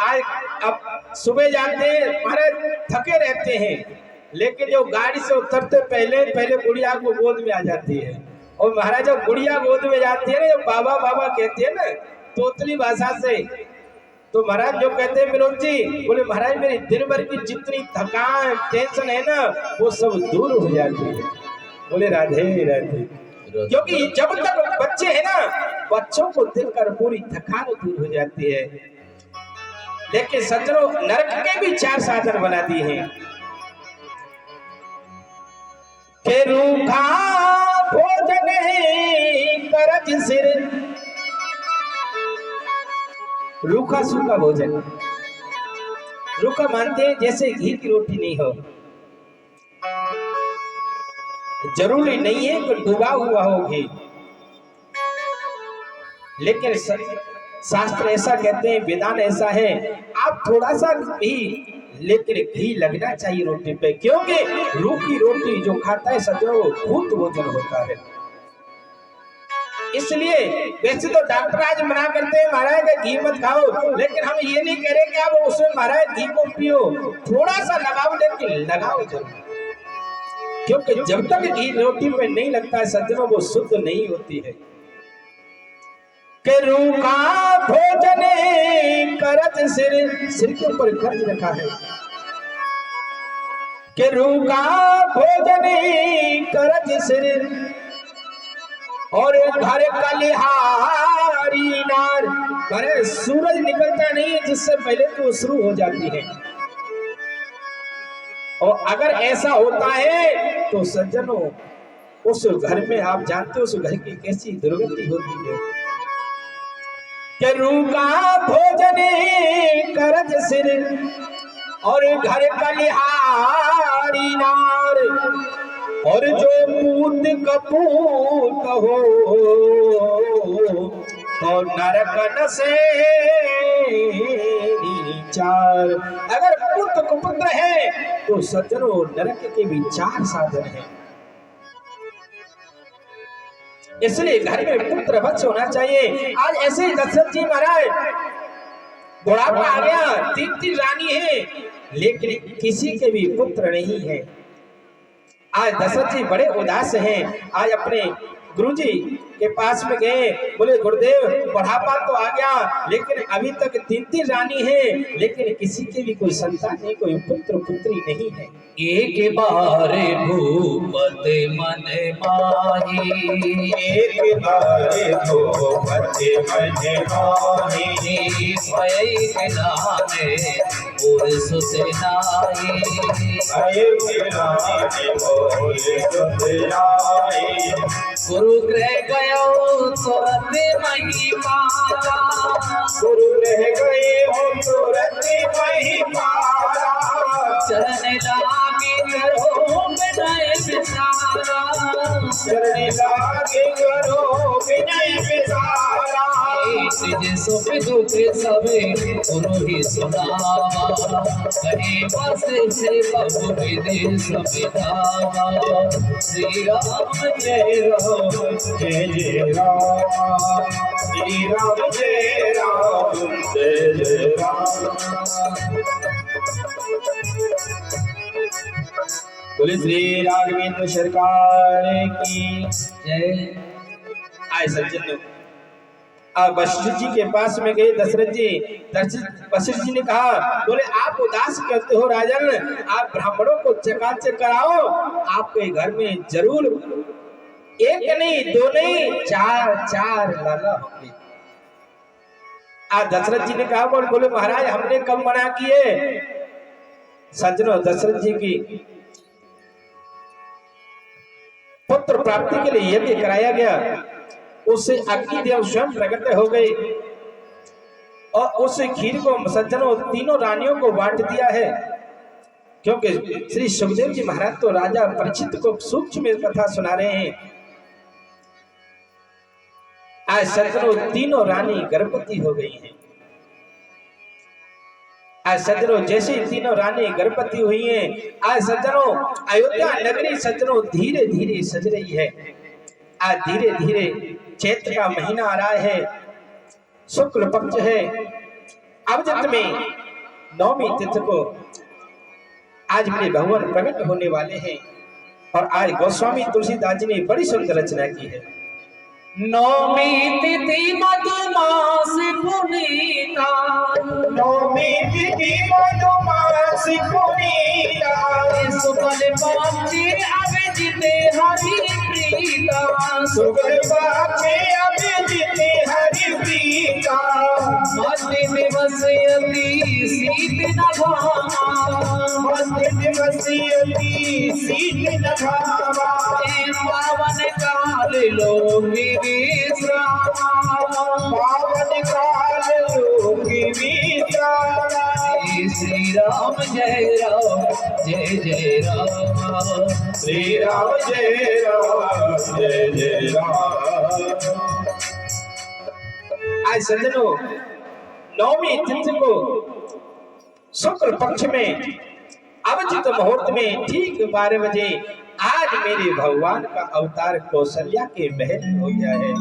आज अब सुबह जाते हैं महाराज थके रहते हैं, लेकिन जो गाड़ी से उतरते पहले गुड़िया को गोद में आ जाती है, और महाराज जब गुड़िया गोद में जाती है ना, जब बाबा बाबा कहते हैं ना तोतली भाषा से, तो महाराज जो कहते हैं विनोद जी, बोले महाराज मेरी दिन भर की जितनी थकान टेंशन है ना, वो सब दूर हो जाती है। बोले राधे राधे। क्योंकि जब तक बच्चे हैं ना, बच्चों को देखकर पूरी थकान दूर हो जाती है। लेकिन सज्जनों नरक के भी 4 साधन बना दिए हैं के रूखा भोजन करज सिर। रूखा सूखा भोजन, रूखा मानते हैं जैसे घी की रोटी नहीं हो, जरूरी नहीं है कि डूबा हुआ हो घी, लेकिन शास्त्र ऐसा कहते हैं, विधान ऐसा है, आप थोड़ा सा घी, लेकिन घी लगना चाहिए रोटी पे, क्योंकि रूखी रोटी जो खाता है सज्जनों भूत भोजन होता है। इसलिए वैसे तो डॉक्टर आज मना करते हैं महाराज का घी मत खाओ, लेकिन हम ये नहीं कह रहे कि आप उसमें महाराज घी को पियो, थोड़ा सा लगाओ, लेकिन लगाओ जरूर, क्योंकि जब तक घी रोटी पे नहीं लगता है सज्जनों, वो शुद्ध नहीं होती है। के रूखा भोजन करज सिर, सिर के ऊपर कर्ज रखा है, के रूखा भोजन करज सिर और घर कलिहारी नार। अरे सूरज निकलता नहीं है जिससे पहले तो शुरू हो जाती है, और अगर ऐसा होता है तो सज्जनों उस घर में आप जानते हो उस घर की कैसी दुर्गति होती है। के रूखा भोजन करज सिर और घर कलिहारी नार और जो पूत कपूत हो तो नरक नसे नीचार। अगर पुत्र कुपुत्र है तो सज्जनों नरक के भी 4 साधन हैं। इसलिए घर में पुत्र वत्स होना चाहिए। आज ऐसे ही दशरथ जी महाराज बुढ़ापा आ गया, 3 रानी है, लेकिन किसी के भी पुत्र नहीं है। आज दशरथ जी बड़े उदास हैं। आज अपने गुरुजी के पास में गए, बोले गुरुदेव बुढ़ापा तो आ गया, लेकिन अभी तक 3 रानी है, लेकिन किसी के भी कोई संतान नहीं, कोई पुत्र पुत्री नहीं है। एक बार भूपत मन माही, एक बार भूपत मन माही, भय नामे और सुत नाई, गुरु ग्रह गयो तुरंत महिपाला, गुरु रह गए हो तुरंत वही पारा, चरण लागे करो विनय विचारा, चरण लागे करो विनय विचारा, तुझे सुख दुख सबे गुरु ही सुनावा, कहीं बस से बहु विधि समिधावा, श्री राम जय राम जय जय राम, श्री राम जय राम, जय जय राम। बोले श्री राघवेंद्र सरकार की जय। आए सज्जनों, अब वशिष्ठ जी के पास में गए दशरथ जी। वशिष्ठ जी ने कहा, बोले आप उदास करते हो राजन, आप ब्राह्मणों को चकाचक कराओ, आपके घर में जरूर 1 नहीं 2 नहीं 4 लाला होंगे। आज दशरथ जी ने कहा, बोले महाराज हमने कब मना किए। सज्जनों, दशरथ जी की पुत्र प्राप्ति के लिए यज्ञ कराया गया, उससे अग्निदेव स्वयं प्रकट हो गए और उस खीर को सज्जनों 3 रानियों को बांट दिया है। क्योंकि श्री सुखदेव जी महाराज तो राजा परीक्षित को सूक्ष्म में कथा सुना रहे हैं। आज सज्जनों 3 रानी गर्भवती हो गई हैं। आज सज्जनों जैसे 3 रानी गर्भवती हुई हैं, आज सज्जनों अयोध्या नगरी सज्जनों धीरे धीरे सज रही है। आज धीरे धीरे चैत्र का महीना आ रहा है, शुक्ल पक्ष है, अवजत में 9वीं तिथि को आज मेरे भगवान प्रकट होने वाले हैं। और आज गोस्वामी तुलसीदास जी ने बड़ी सुंदर रचना की है। 9वीं तिथि मधुमास पुनीता, 9वीं तिथि मधुमास पुनीता, शुक्ल पक्षे अभिजिते हरि प्रीता, शुक्ल पक्षे अभिजिते हरि प्रीता, मध्य दिवसयति शीत नभामा, मध्य दिवसयति शीत नभामा, पावन काल लोकी विश्रामा, पावन काल लोकी विश्रामा। श्री राम जय राम जय जय राम, श्री राम जय राम, जय जय राम। आज सज्जनों 9वीं तिथि को शुक्ल पक्ष में अवजित मुहूर्त में ठीक 12 बजे आज मेरे भगवान का अवतार कौशल्या के महल में हो गया है।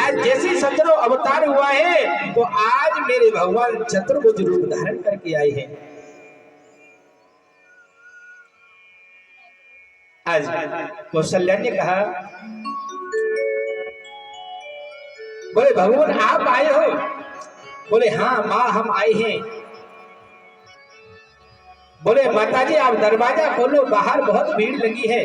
आज जैसे सज्जनों अवतार हुआ है, तो आज मेरे भगवान चतुर्भुज रूप धारण करके आए हैं। आज कौशल्या ने कहा, बोले भगवान आप आए हो। बोले हाँ माँ हम आए हैं। बोले माताजी आप दरवाजा खोलो, बाहर बहुत भीड़ लगी है।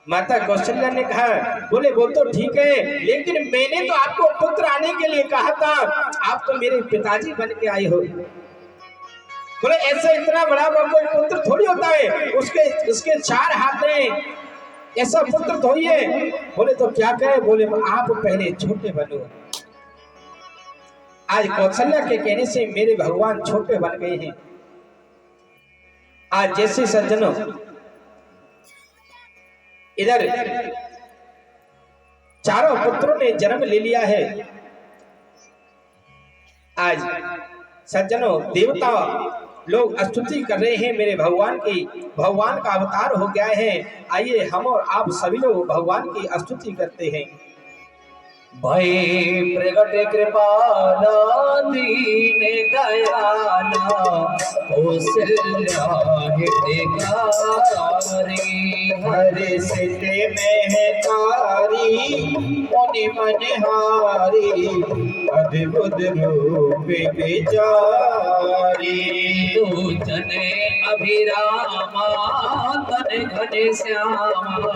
माता कौशल्या ने कहा, बोले वो तो ठीक है, लेकिन मैंने तो आपको पुत्र आने के लिए कहा था, आप तो मेरे पिताजी बन के आए हो। बोले ऐसा इतना बड़ा कोई पुत्र थोड़ी होता है, उसके 4 हाथ हैं, ऐसा पुत्र थोड़ी है। बोले तो क्या कहे। बोले आप पहले छोटे बनो। आज कौशल्या के कहने से मेरे भगवान छोटे बन गए हैं। आज जैसे सज्जनों इधर चारों पुत्रों ने जन्म ले लिया है। आज सज्जनों देवता लोग स्तुति कर रहे हैं मेरे भगवान की, भगवान का अवतार हो गया है। आइए हम और आप सभी लोग भगवान की स्तुति करते हैं। भय प्रगट कृपाला दीन दयाला कौशल्या हितकारी हरि सिद्ध महतारी मुनि मनहारी अद्भुत रूप विचारी लोचन अभिरामा तन घन श्यामा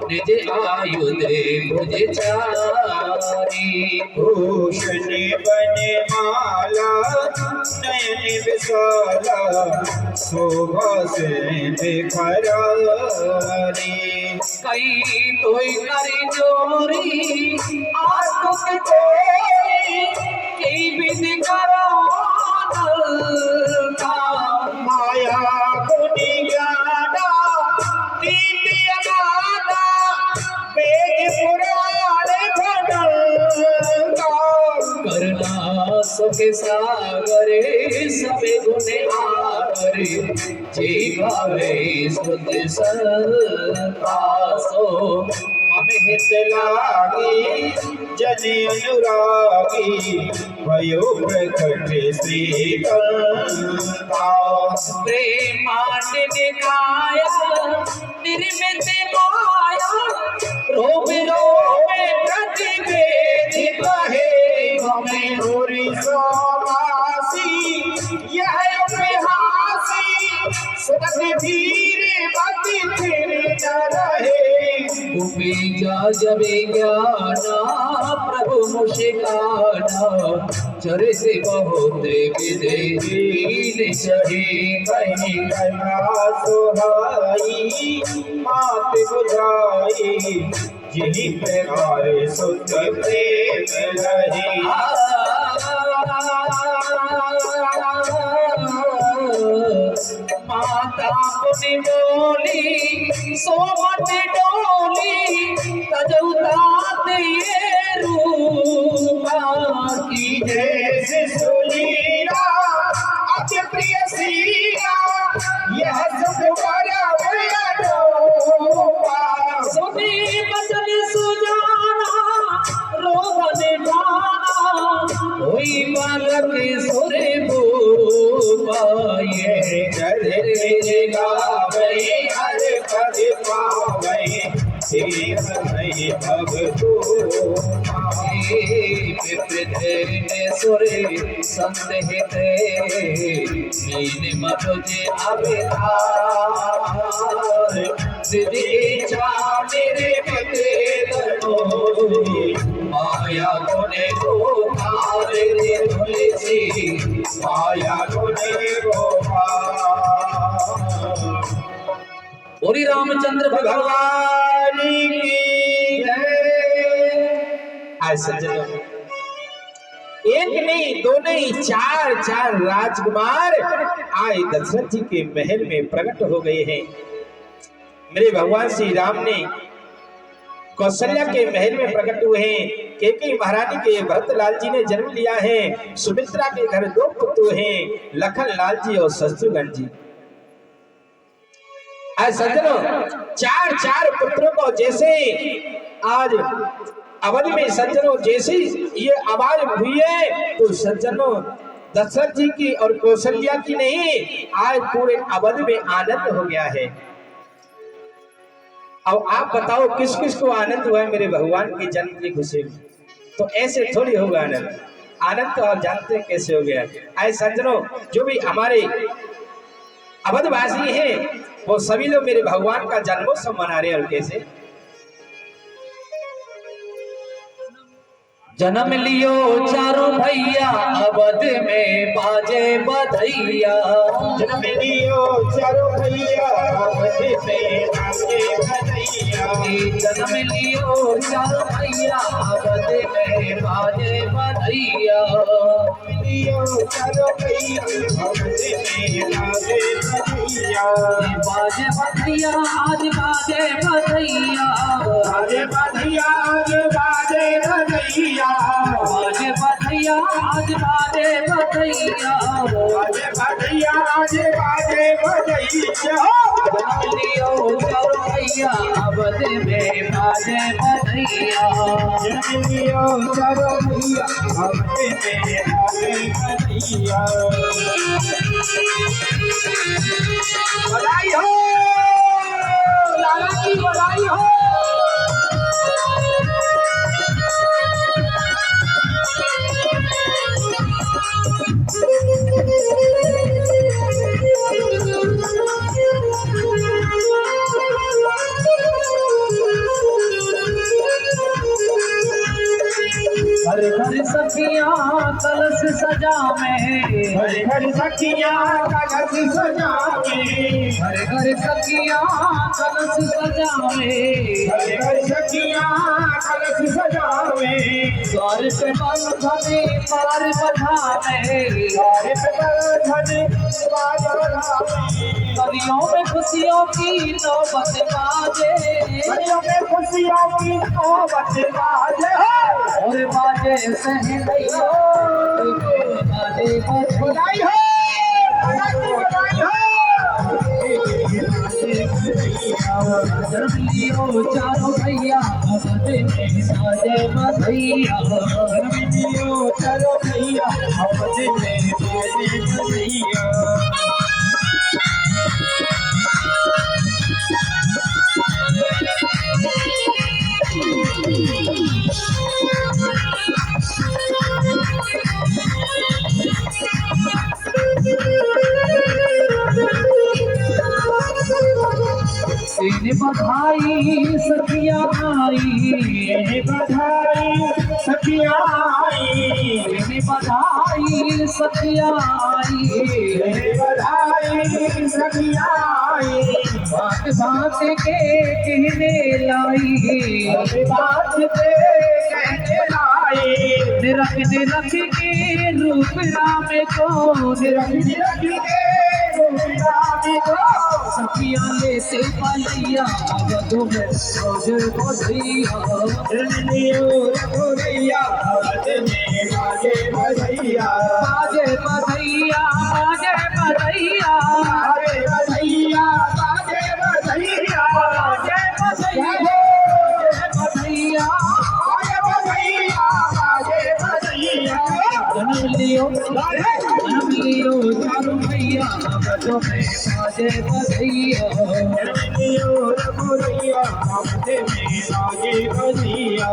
निज आयुध भुज चारी भूषण बन माला नयन विशाला शोभा से बिखरारी कई तोय करी जोरी आसुक चोरी कई विधि करो माया गुनि ज्ञाना नीति अनादा वेद पुराण घटा करना सुख सागरे सब गुण आगरे जे गावे सुत संतासो हित लागी जन अनुरागी भयो प्रकट श्रीकांता प्रेमांड निकाया निर्मित माया रोम रोम प्रतिवेद कहे हमें होरी सोमासी यह उपहासी सुनत धीर बति फिर न रहे उपीजा जबे ज्ञाना प्रभु मुशिकाना चरित बहुत विदेहीन सही कहीं कन्या सुहाई मात बुझाई यही प्रकार सुत प्रेम रही माता पुनि बोली सोमत डोली तजौतात ये रूपा की जैसे सुनीरा अति प्रिय सीरा यह सुख बड़ा अनोपा सुनी बचन सुजाना रोगन ठाना कोई बालक सुरे बोपाए चढ़े गावे हर पद पावे भई भगतो सुरे संत हिते मीन मधुजे अवतार सिद्धि इच्छा मेरे पते दनो माया गुने को तारे तुलसी माया गुने गोपाल बोली रामचंद्र भगवान की जय। आज सज्जनों एक नहीं दो नहीं चार चार राजकुमार आए दशरथ जी के महल में प्रकट हो गए हैं। मेरे भगवान श्री राम ने कौशल्या के महल में प्रकट हुए हैं। केकई महारानी के भरतलाल जी ने जन्म लिया है। सुमित्रा के घर दो पुत्र हैं, लखन लाल जी और शत्रुघ्न जी। आज सज्जनों चार चार पुत्रों को जैसे आज अवध में सज्जनों जैसे ये आवाज हुई है तो सज्जनों दशरथ जी की और कौशल्या की नहीं, आज पूरे अवध में आनंद हो गया है। अब आप बताओ किस किस को आनंद हुआ है मेरे भगवान के जन्म की खुशी में? तो ऐसे थोड़ी होगा आनंद। आनंद तो आप जानते हैं कैसे हो गया। आज सज्जनों जो भी हमारे अवधवासी हैं वो सभी लोग मेरे भगवान का जन्मोत्सव मना रहे हैं। और कैसे जन्म लियो चारों भैया अवध में बाजे बधैया। जन्म लियो चारों भैया अवध में बाजे बधैया। जन्म लियो चारों भैया अवध में बाजे बधैया। लियो चारों भैया अवध में बाजे बधैया। बाजे बधैया आज बाजे बधैया। बाजे बधैया आज बाजे बधैया। बाजे बधैया आज बाजे बधैया। बाजे बधैया आज बाजे बधैया। जन्म लियो चारों भैया अवध में बाजे बधैया। बधैया जन्म लियो चारो भैया अपने में आगे बधैया। बधाई हो लाला की बधाई हो। हरे हरे सखियाँ कलश सजावे हरे हरे सखियाँ कलश सजावे हरे हरे सखियाँ कलश सजावे हरे हरे सखियाँ कलश सजावे द्वार पे बंधने पार बधावे द्वार पे बंधने पार बधावे गलियों में खुशियों की नौबत बाजे गलियों में खुशियों की नौबत बाजे और बाजे सहनैया बाजे बधाई हो बधाई हो। जन्म लियो चारों भैया बधे में साजे बधैया जन्म लियो चारो भैया बधे में साजे बधैया। इन्हें बधाई सखिया आई इन्हें बधाई सखियाँ आई इन्हें बधाई सखिया आई इन्हें बधाई सखियाँ आई बात बात के कहने लाई बात पे कहने लाई निरख निरख के रूप राम को निरख सखिया लेते पलिया बधो में रोज बधैया जन्म लियो रघुरैया बधे में बाजे बधैया बाजे बधैया बाजे बधैया बाजे बधैया बाजे बधैया बाजे बधैया बधैया बाजे बधैया बाजे बधैया। जन्म लियो चारों भैया बधो में बाजे बधैया जन्म लियो रघुरैया बधे में बाजे बधैया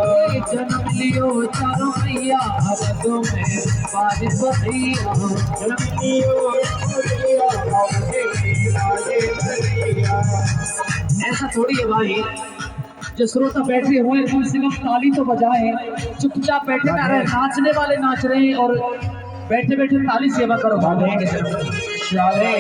जन्म लियो चारों भैया बधो में बाजे बधैया जन्म लियो रघुरैया बधे में बाजे बधैया। ऐसा थोड़ी है भाई जो श्रोता बैठे हुए हैं कम से कम ताली तो बजाएं चुपचाप बैठे ना रहे नाचने वाले नाच रहे हैं और बैठे बैठे ताली सेवा करो श्यामे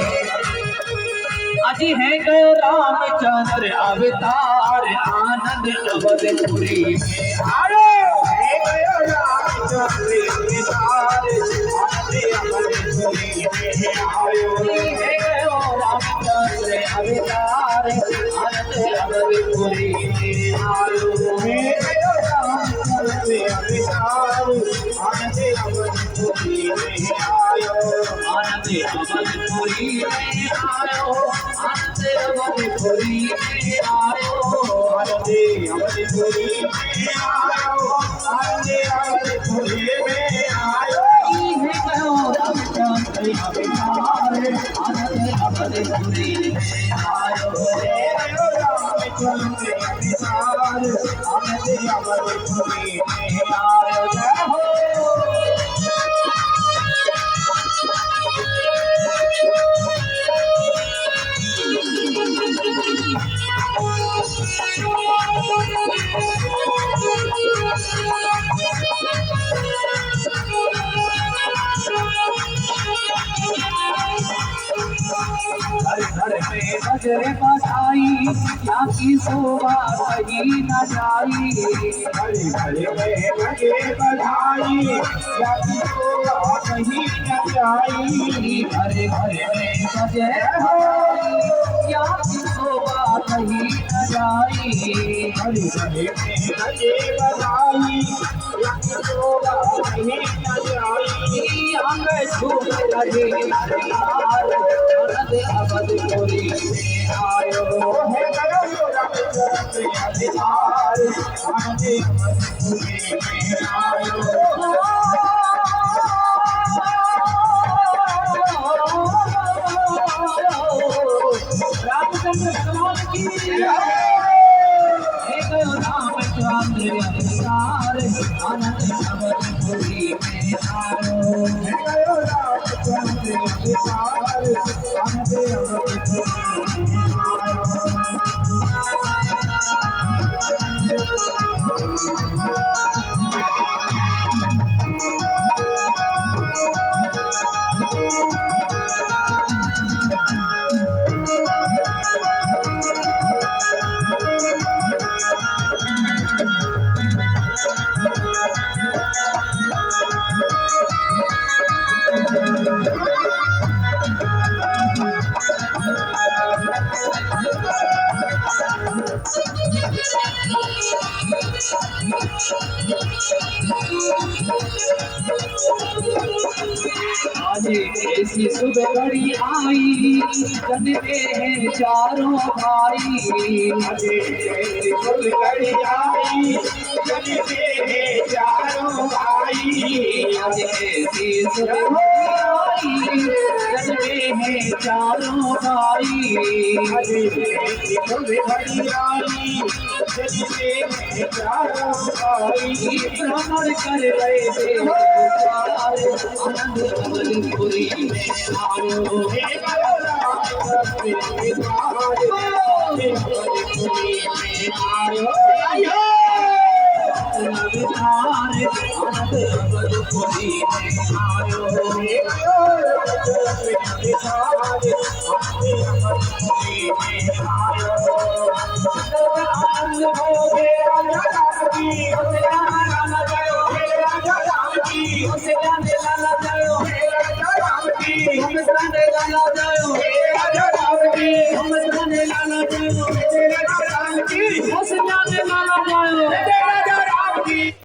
अजी है गयो रामचंद्र अवतार आनंद अवधपुरी में आयो हे गयो रामचंद्र अवतार आनंद अवधपुरी में आयो है गयो रामचंद्र अवतार आनंद अवधपुरी में आयो हे गयो रामचंद्र अवतार आनंद अवधपुरी में आयो आनंद अवधपुरी में आयो आनंद अवधपुरी में आयो आनंद अवधपुरी में आयो आनंद अवधपुरी में आयो है गयो रामचंद्र अवतार आनंद अवधपुरी में आयो हे गयो रामचंद्र अवतार आनंद अवधपुरी में आयो। जय हो घर में बजरे बधाई क्या की शोभा कहीं न जाई हरे हरे में लगे बधाई या किसको कहीं न जाई घरे घरे में बजरे हो क्या की शोभा कहीं न जाई हरे हरे में लगे बधाई या किसको कहीं न जाई अंग झूम लगे आनंद अवधपुरी में आयो हे गयो रामचंद्र भगवान की एक राम चंद्र अवतार आनंद अवधपुरी में आयो रामचंद्र अवतार आनंद अवधपुरी में आज ऐसी सुबह घड़ी आई जन्मे हैं चारों भाई आज ऐसी सुबह घड़ी आई जन्मे हैं चारों भाई आज ऐसी सुबह घड़ी आई जन्मे हैं चारों भाई आज ऐसी सुबह घड़ी आई जन्मे हैं चारों भाई भ्रमण कर रहे थे आनंद अवधपुरी में आयो